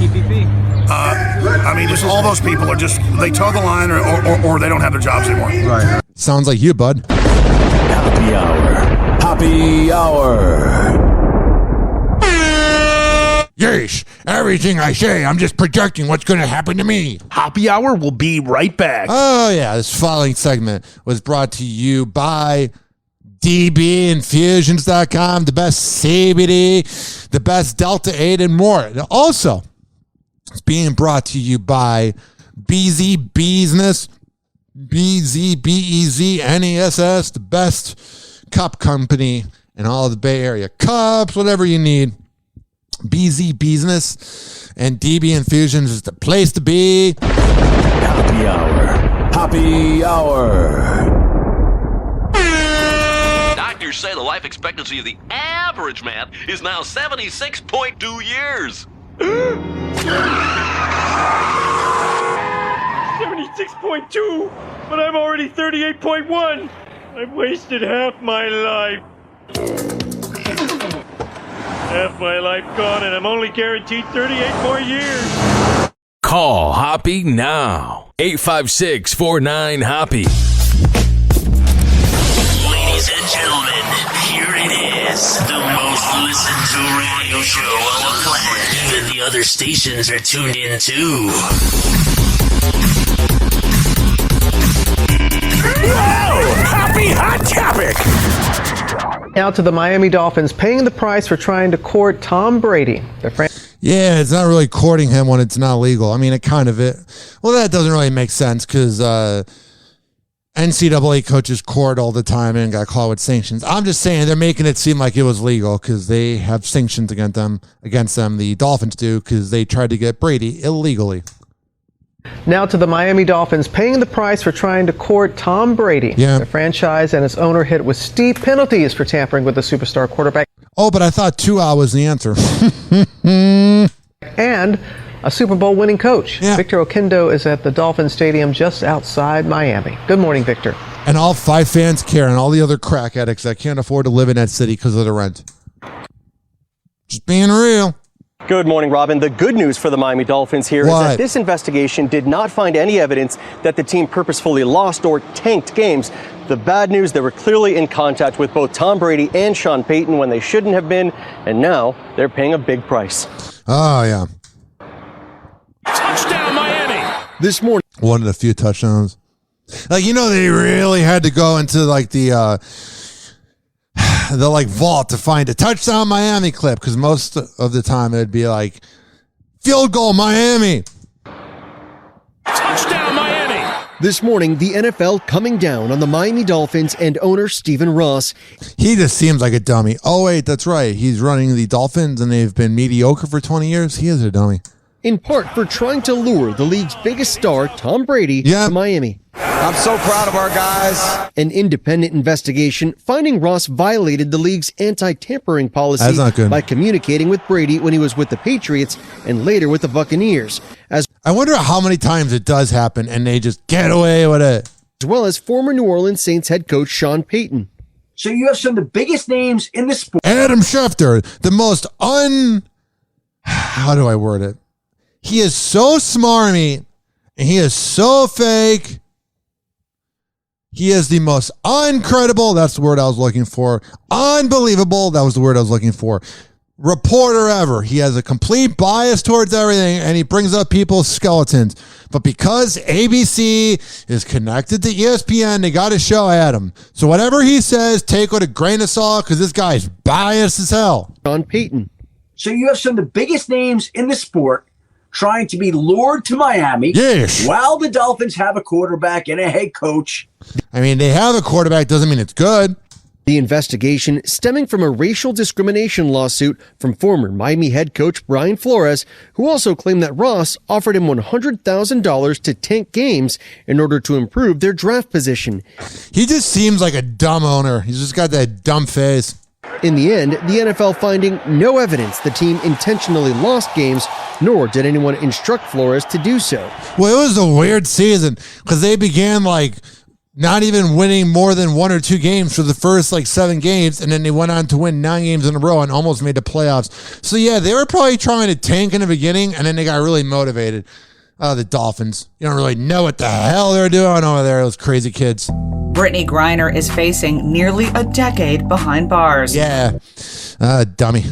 TPP. I mean, just all those people are just, they toe the line or they don't have their jobs anymore. Right. Sounds like you, bud. Happy Hour. Happy Hour. Yes, everything I say, I'm just projecting what's going to happen to me. Happy Hour will be right back. Oh, yeah. This following segment was brought to you by DBinfusions.com, the best CBD, the best Delta 8, and more. And also, it's being brought to you by BZ Business, BZBEZNESS, the best cup company in all of the Bay Area. Cups, whatever you need. BZ Business and DB Infusions is the place to be. Happy Hour. Happy Hour. Doctors say the life expectancy of the average man is now 76.2 years. 76.2, but I'm already 38.1. I've wasted half my life. Half my life gone, and I'm only guaranteed 38 more years. Call Hoppe now. 856-49-HOPPE. Ladies and gentlemen, here it is. The most listened to radio show on the planet. Even the other stations are tuned in too. Whoa! Happy Hot Topic! Now to the Miami Dolphins paying the price for trying to court Tom Brady. Yeah, it's not really courting him when it's not legal. I mean, it kind of it. Well, that doesn't really make sense because NCAA coaches court all the time and got caught with sanctions. I'm just saying they're making it seem like it was legal because they have sanctions against them. The Dolphins do because they tried to get Brady illegally. Now to the Miami Dolphins paying the price for trying to court Tom Brady. Yeah. The franchise and its owner hit with steep penalties for tampering with the superstar quarterback. Oh, but I thought 2 hours was the answer. And a Super Bowl winning coach. Yeah. Victor Oquendo is at the Dolphin Stadium just outside Miami. Good morning, Victor. And all 5 fans care, and all the other crack addicts that can't afford to live in that city because of the rent. Just being real. Good morning, Robin. The good news for the Miami Dolphins here is that this investigation did not find any evidence that the team purposefully lost or tanked games. The bad news, they were clearly in contact with both Tom Brady and Sean Payton when they shouldn't have been, and now they're paying a big price. Oh, yeah. Touchdown, Miami! This morning. One of the few touchdowns. Like, they really had to go into like the like vault to find a touchdown Miami clip, because most of the time it'd be like field goal Miami. Touchdown Miami. This morning, the NFL coming down on the Miami Dolphins and owner Stephen Ross. He just seems like a dummy. Oh, wait, that's right. He's running the Dolphins, and they've been mediocre for 20 years. He is a dummy. In part for trying to lure the league's biggest star, Tom Brady, to Miami. I'm so proud of our guys. An independent investigation finding Ross violated the league's anti-tampering policy That's not good. by communicating with Brady when he was with the Patriots and later with the Buccaneers. I wonder how many times it does happen and they just get away with it. As well as former New Orleans Saints head coach Sean Payton. So you have some of the biggest names in the sport. Adam Schefter, the most how do I word it? He is so smarmy and he is so fake. He is the most uncredible, that's the word I was looking for. Unbelievable, that was the word I was looking for. Reporter ever. He has a complete bias towards everything, and he brings up people's skeletons. But because ABC is connected to ESPN, they got to show Adam. So whatever he says, take with a grain of salt, because this guy's biased as hell. Sean Payton. So you have some of the biggest names in the sport trying to be lured to Miami. Yes. While the Dolphins have a quarterback and a head coach. I mean, they have a quarterback, doesn't mean it's good. The investigation stemming from a racial discrimination lawsuit from former Miami head coach Brian Flores, who also claimed that Ross offered him $100,000 to tank games in order to improve their draft position. He just seems like a dumb owner. He's just got that dumb face. In the end, the NFL finding no evidence the team intentionally lost games, nor did anyone instruct Flores to do so. Well, it was a weird season because they began like not even winning more than 1 or 2 games for the first 7 games, and then they went on to win 9 games in a row and almost made the playoffs. So yeah, they were probably trying to tank in the beginning, and then they got really motivated. The Dolphins, you don't really know what the hell they're doing over there, those crazy kids. Brittany Griner is facing nearly a decade behind bars. Yeah, dummy.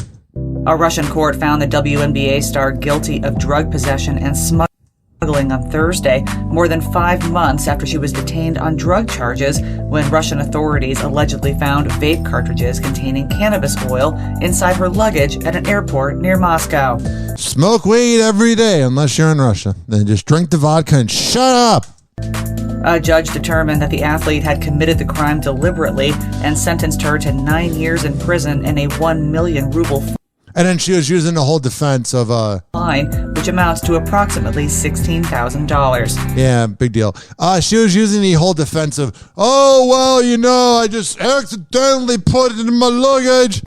A Russian court found the WNBA star guilty of drug possession and smuggling on Thursday, more than 5 months after she was detained on drug charges when Russian authorities allegedly found vape cartridges containing cannabis oil inside her luggage at an airport near Moscow. Smoke weed every day unless you're in Russia. Then just drink the vodka and shut up. A judge determined that the athlete had committed the crime deliberately and sentenced her to 9 years in prison and a 1 million ruble fine. And then she was using the whole defense of fine, which amounts to approximately $16,000. Yeah, big deal. She was using the whole defense of, I just accidentally put it in my luggage.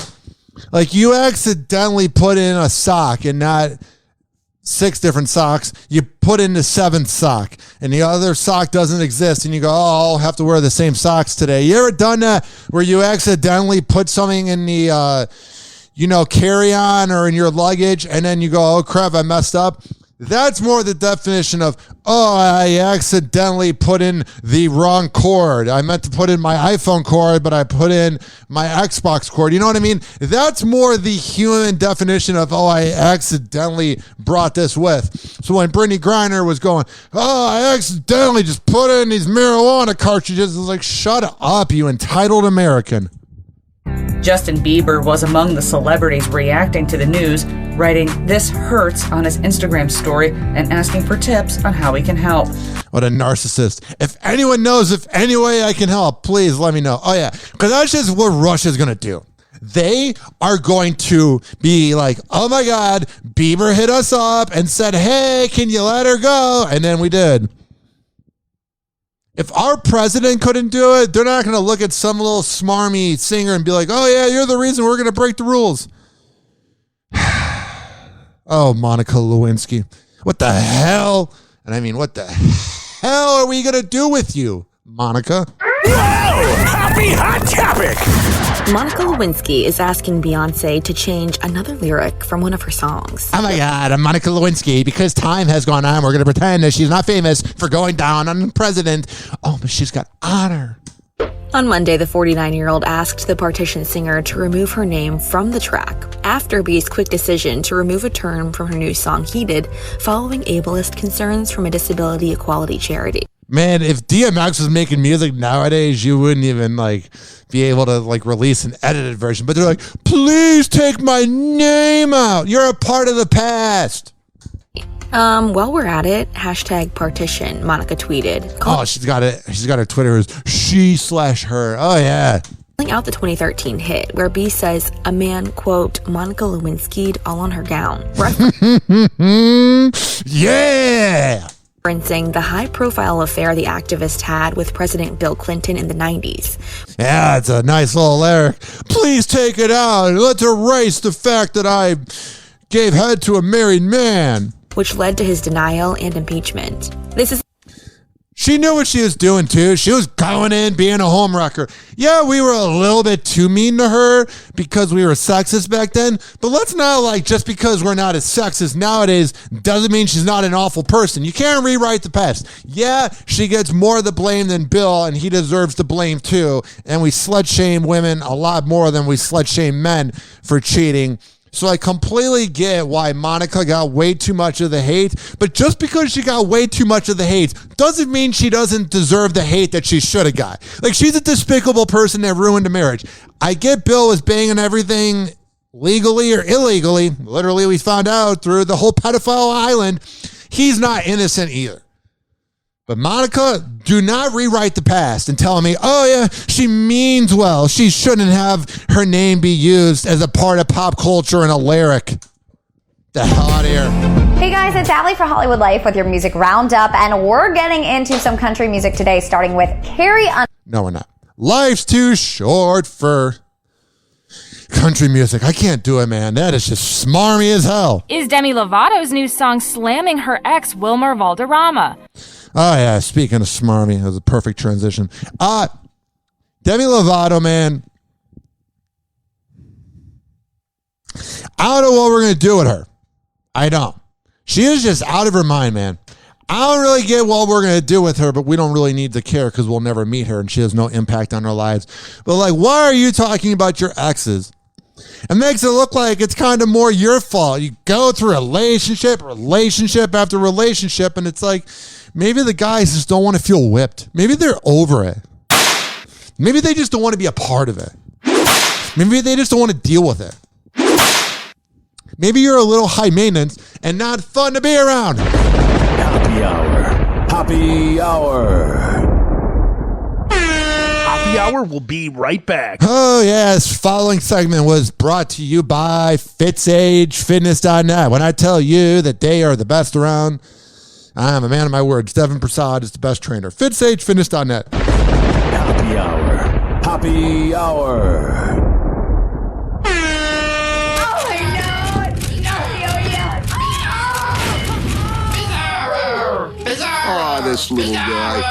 Like, you accidentally put in a sock and not 6 different socks. You put in the 7th sock and the other sock doesn't exist, and you go, I'll have to wear the same socks today. You ever done that where you accidentally put something in the carry-on or in your luggage, and then you go, oh crap, I messed up? That's more the definition of, I accidentally put in the wrong cord. I meant to put in my iPhone cord, but I put in my Xbox cord. You know what I mean? That's more the human definition of, I accidentally brought this with. So when Brittany Griner was going, I accidentally just put in these marijuana cartridges, it was like, shut up, you entitled American. Justin Bieber was among the celebrities reacting to the news, writing "This hurts" on his Instagram story and asking for tips on how he can help. What a narcissist. If anyone knows if any way I can help, please let me know. Oh yeah, because that's just what Russia's going to do. They are going to be like, oh my God, Bieber hit us up and said, hey, can you let her go? And then we did. If our president couldn't do it, they're not going to look at some little smarmy singer and be like, oh yeah, you're the reason we're going to break the rules. Oh, Monica Lewinsky. What the hell? And I mean, what the hell are we going to do with you, Monica? Whoa! Happy hot topic! Monica Lewinsky is asking Beyonce to change another lyric from one of her songs. Oh my God, I'm Monica Lewinsky. Because time has gone on, we're going to pretend that she's not famous for going down on the president. Oh, but she's got honor. On Monday, the 49-year-old asked the Partition singer to remove her name from the track after B's quick decision to remove a term from her new song Heated following ableist concerns from a disability equality charity. Man, if DMX was making music nowadays, you wouldn't even be able to release an edited version. But they're like, please take my name out. You're a part of the past. While we're at it, #partition, Monica tweeted. Oh, she's got it. She's got her Twitter as she/her. Oh, yeah. Calling out the 2013 hit, where B says, a man, quote, Monica Lewinsky'd all on her gown. Yeah! Referencing the high-profile affair the activist had with President Bill Clinton in the 90s. Yeah, it's a nice little lyric. Please take it out. Let's erase the fact that I gave head to a married man. Which led to his denial and impeachment. She knew what she was doing, too. She was going in, being a homewrecker. Yeah, we were a little bit too mean to her because we were sexist back then. But let's not, just because we're not as sexist nowadays doesn't mean she's not an awful person. You can't rewrite the past. Yeah, she gets more of the blame than Bill, and he deserves the blame, too. And we slut-shame women a lot more than we slut-shame men for cheating. So I completely get why Monica got way too much of the hate, but just because she got way too much of the hate doesn't mean she doesn't deserve the hate that she should have got. She's a despicable person that ruined a marriage. I get Bill was banging everything legally or illegally. Literally, we found out through the whole pedophile island. He's not innocent either. But Monica, do not rewrite the past and tell me, oh yeah, she means well. She shouldn't have her name be used as a part of pop culture and a lyric. The hell out of here. Hey guys, it's Allie for Hollywood Life with your music roundup, and we're getting into some country music today, starting with Carrie. No, we're not. Life's too short for country music. I can't do it, man. That is just smarmy as hell. Is Demi Lovato's new song slamming her ex, Wilmer Valderrama. Oh, yeah. Speaking of smarmy, that was a perfect transition. Demi Lovato, man. I don't know what we're going to do with her. I don't. She is just out of her mind, man. I don't really get what we're going to do with her, but we don't really need to care because we'll never meet her and she has no impact on our lives. But why are you talking about your exes? It makes it look like it's kind of more your fault. You go through relationship after relationship, and it's like, maybe the guys just don't want to feel whipped. Maybe they're over it. Maybe they just don't want to be a part of it. Maybe they just don't want to deal with it. Maybe you're a little high maintenance and not fun to be around. Happy Hour. Happy Hour. Happy Hour will be right back. Oh, yes. Following segment was brought to you by FitzAgeFitness.net. When I tell you that they are the best around, I am a man of my words. Devin Prasad is the best trainer. FitzAgeFitness.net. Happy Hour. Happy Hour. Oh, this little guy.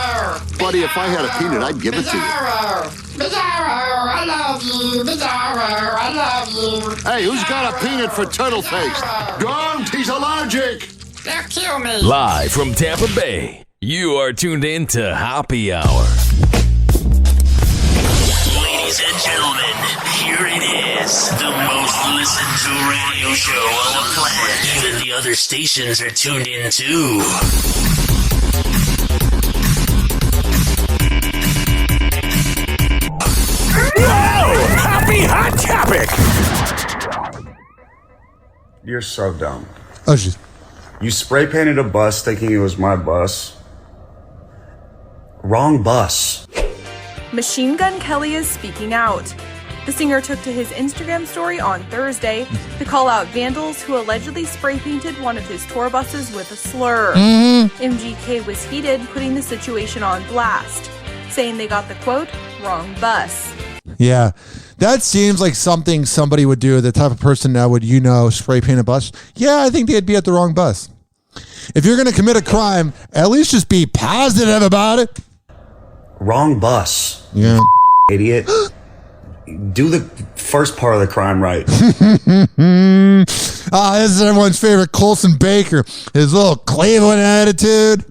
Buddy, if I had a peanut, I'd give it to you. I love you. Bizarro, I love you. Hey, who's got a peanut for turtle face? Don't, he's allergic. They'll kill me. Live from Tampa Bay, you are tuned in to Happy Hour. Ladies and gentlemen, here it is. The most listened to radio show on the planet. Even the other stations are tuned in too. Whoa! Happy Hot Topic! You're so dumb. Oh, shit. You spray painted a bus thinking it was my bus. Wrong bus. Machine Gun Kelly is speaking out. The singer took to his Instagram story on Thursday to call out vandals who allegedly spray painted one of his tour buses with a slur. MGK was heated, putting the situation on blast, saying they got the, quote, wrong bus. Yeah, that seems like something somebody would do, the type of person that would, spray paint a bus. Yeah, I think they'd be at the wrong bus. If you're going to commit a crime, at least just be positive about it. Wrong bus. Yeah. Idiot. Do the first part of the crime right. This is everyone's favorite Colson Baker. His little Cleveland attitude.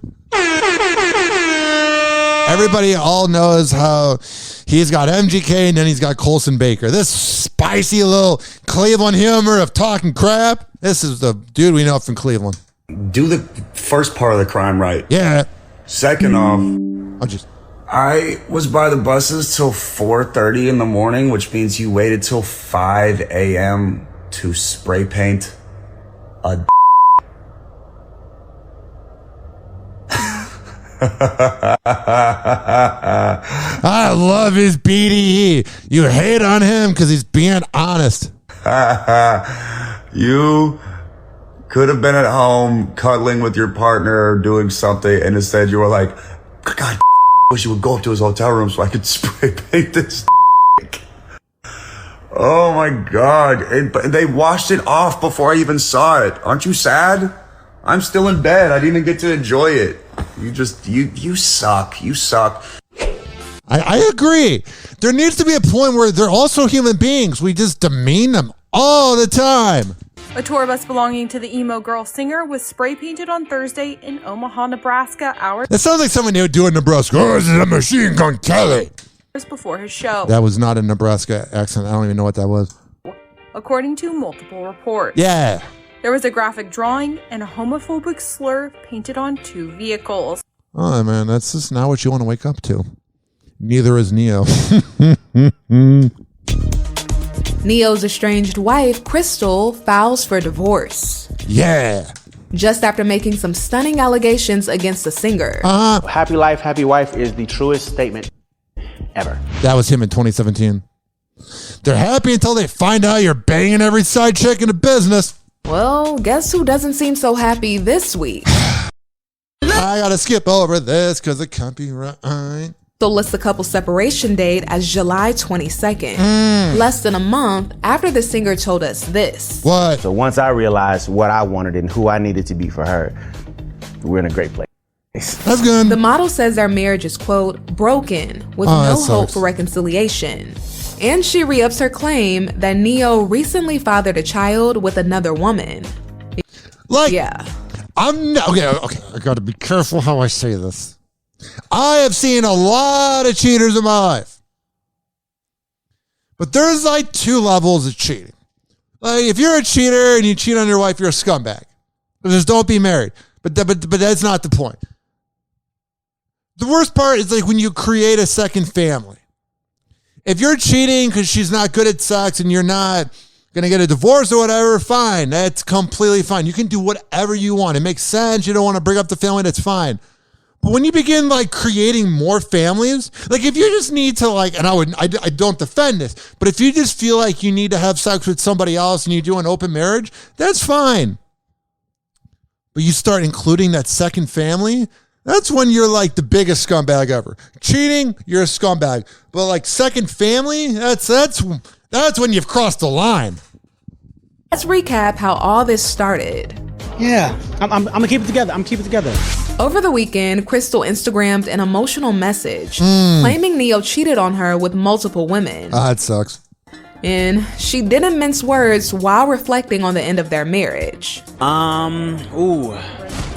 Everybody all knows how he's got MGK and then he's got Colson Baker. This spicy little Cleveland humor of talking crap. This is the dude we know from Cleveland. Do the first part of the crime right. Yeah. Second off, I was by the buses till 4:30 in the morning, which means you waited till 5 a.m. to spray paint a I love his BDE. You hate on him because he's being honest. You could have been at home cuddling with your partner or doing something, and instead you were like, God, wish you would go up to his hotel room so I could spray paint this. Oh my God. But they washed it off before I even saw it. Aren't you sad? I'm still in bed. I didn't even get to enjoy it. You suck. You suck. I agree. There needs to be a point where they're also human beings. We just demean them all the time. A tour bus belonging to the emo girl singer was spray painted on Thursday in Omaha, Nebraska, hours That sounds like something they would do in Nebraska. Oh, this is a Machine Gun Kelly. before his show, That was not a Nebraska accent. I don't even know what that was. according to multiple reports. Yeah. There was a graphic drawing and a homophobic slur painted on 2 vehicles. Oh, man, that's just not what you want to wake up to. Neither is Neo. Neo's estranged wife, Crystal, files for divorce. Yeah. Just after making some stunning allegations against the singer. Happy life, happy wife is the truest statement ever. That was him in 2017. They're happy until they find out you're banging every side chick in the business. Well, guess who doesn't seem so happy this week? I gotta skip over this because of copyright. So lists the couple's separation date as July 22nd. Less than a month after the singer told us this. What? So once I realized what I wanted and who I needed to be for her, we're in a great place. That's good. The model says their marriage is, quote, broken with no hope for reconciliation. And she re-ups her claim that Neo recently fathered a child with another woman. Yeah. Okay, I gotta be careful how I say this. I have seen a lot of cheaters in my life. But there's like 2 levels of cheating. Like if you're a cheater and you cheat on your wife, you're a scumbag. Just don't be married. But that's not the point. The worst part is like when you create a second family. If you're cheating because she's not good at sex and you're not going to get a divorce or whatever, fine. That's completely fine. You can do whatever you want. It makes sense. You don't want to bring up the family. That's fine. But when you begin like creating more families, like if you just need to like, and I don't defend this, but if you just feel like you need to have sex with somebody else and you do an open marriage, that's fine. But you start including that second family, that's when you're like the biggest scumbag ever. Cheating, you're a scumbag. But like second family, that's when you've crossed the line. Let's recap how all this started. Yeah, I'm gonna keep it together. I'm keeping it together. Over the weekend, Crystal Instagrammed an emotional message claiming Neo cheated on her with multiple women. That sucks. And she didn't mince words while reflecting on the end of their marriage.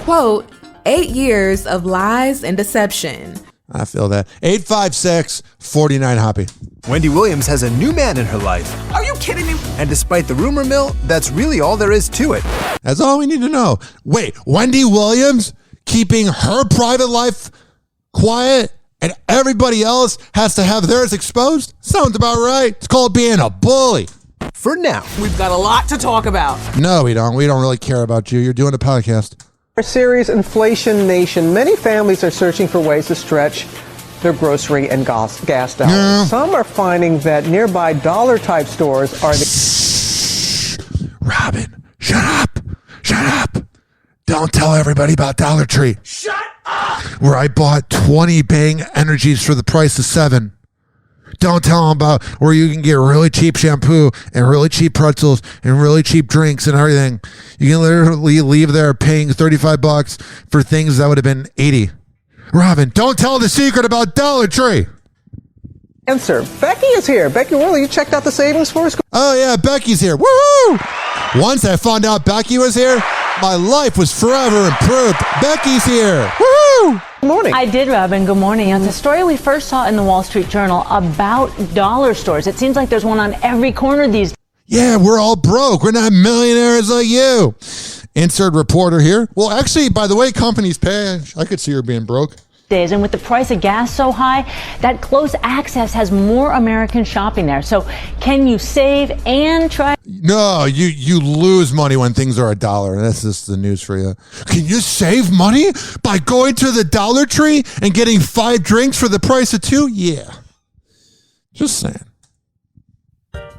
Quote, 8 years of lies and deception. I feel that. 856-49 Hoppe. Wendy Williams has a new man in her life. Are you kidding me? And despite the rumor mill, that's really all there is to it. That's all we need to know. Wait, Wendy Williams keeping her private life quiet and everybody else has to have theirs exposed? Sounds about right. It's called being a bully. For now. We've got a lot to talk about. No, we don't. We don't really care about you. You're doing a podcast. Our series, Inflation Nation, many families are searching for ways to stretch their grocery and gas dollars. Yeah. Some are finding that nearby dollar-type stores are the... Robin, shut up. Shut up. Don't tell everybody about Dollar Tree. Shut up! Where I bought 20 Bang Energies for the price of 7. Don't tell them about where you can get really cheap shampoo and really cheap pretzels and really cheap drinks and everything. You can literally leave there paying $35 for things that would have been $80. Robin, don't tell the secret about Dollar Tree. Answer. Becky is here. Becky, really, you checked out the savings for us? Oh, yeah, Becky's here. Woohoo! Once I found out Becky was here, my life was forever improved. Becky's here. Woohoo! Good morning. I did, Robin. Good morning. It's a story we first saw in the Wall Street Journal about dollar stores. It seems like there's one on every corner these days. Yeah, we're all broke. We're not millionaires like you. Insert reporter here. Well, actually, by the way, companies pay. I could see her being broke. And with the price of gas so high, that close access has more Americans shopping there. So can you save and try? No, you lose money when things are $1. That's just the news for you. Can you save money by going to the Dollar Tree and getting 5 drinks for the price of 2? Yeah. Just saying.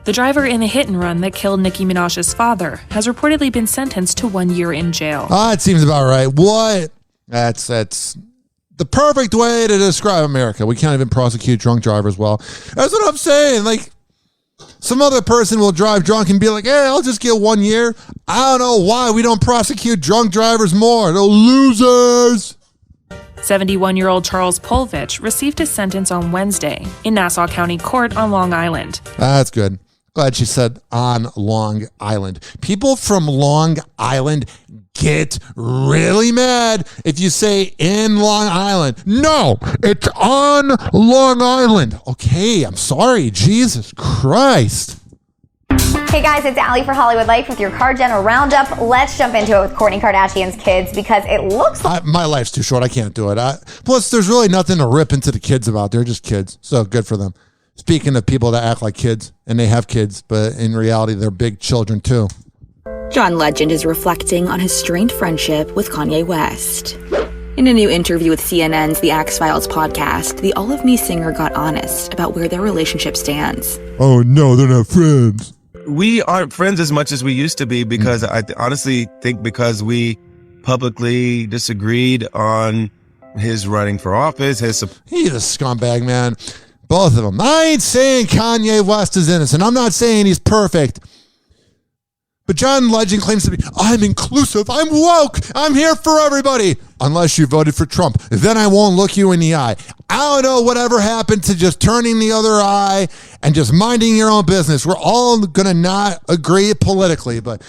The driver in a hit and run that killed Nicki Minaj's father has reportedly been sentenced to 1 year in jail. It seems about right. What? That's the perfect way to describe America. We can't even prosecute drunk drivers well. That's what I'm saying. Like, some other person will drive drunk and be like, hey, I'll just get 1 year. I don't know why we don't prosecute drunk drivers more. They're losers. 71-year-old Charles Polvich received his sentence on Wednesday in Nassau County Court on Long Island. That's good. Glad she said on Long Island. People from Long Island get really mad if you say in Long Island. No, it's on Long Island. Okay, I'm sorry. Jesus Christ. Hey guys, it's Allie for Hollywood Life with your Car General Roundup. Let's jump into it with Kourtney Kardashian's kids because it looks like my life's too short. I can't do it. Plus, there's really nothing to rip into the kids about. They're just kids. So good for them. Speaking of people that act like kids, and they have kids, but in reality, they're big children too. John Legend is reflecting on his strained friendship with Kanye West. In a new interview with CNN's The X-Files podcast, the All of Me singer got honest about where their relationship stands. Oh no, they're not friends. We aren't friends as much as we used to be because I honestly think because we publicly disagreed on his running for office. He's a scumbag, man. Both of them. I ain't saying Kanye West is innocent. I'm not saying he's perfect. But John Legend claims to be, I'm inclusive, I'm woke, I'm here for everybody. Unless you voted for Trump. Then I won't look you in the eye. I don't know whatever happened to just turning the other eye and just minding your own business. We're all going to not agree politically. But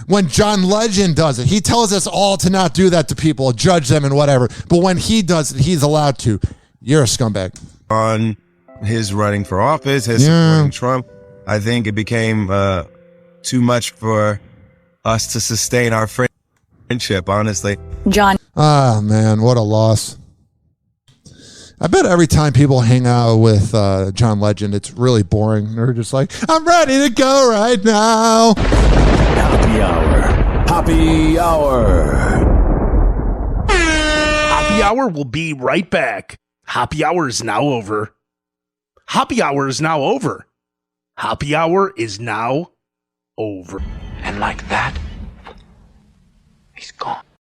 when John Legend does it, he tells us all to not do that to people, judge them and whatever. But when he does it, he's allowed to. You're a scumbag. On his running for office, his supporting Trump, I think it became too much for us to sustain our friendship, honestly. John. Ah, man, what a loss. I bet every time people hang out with John Legend, it's really boring. They're just like, I'm ready to go right now. Happy Hour. Happy Hour. Happy Hour will be right back. Happy Hour is now over. Happy Hour is now over. Happy Hour is now over. And like that, he's gone.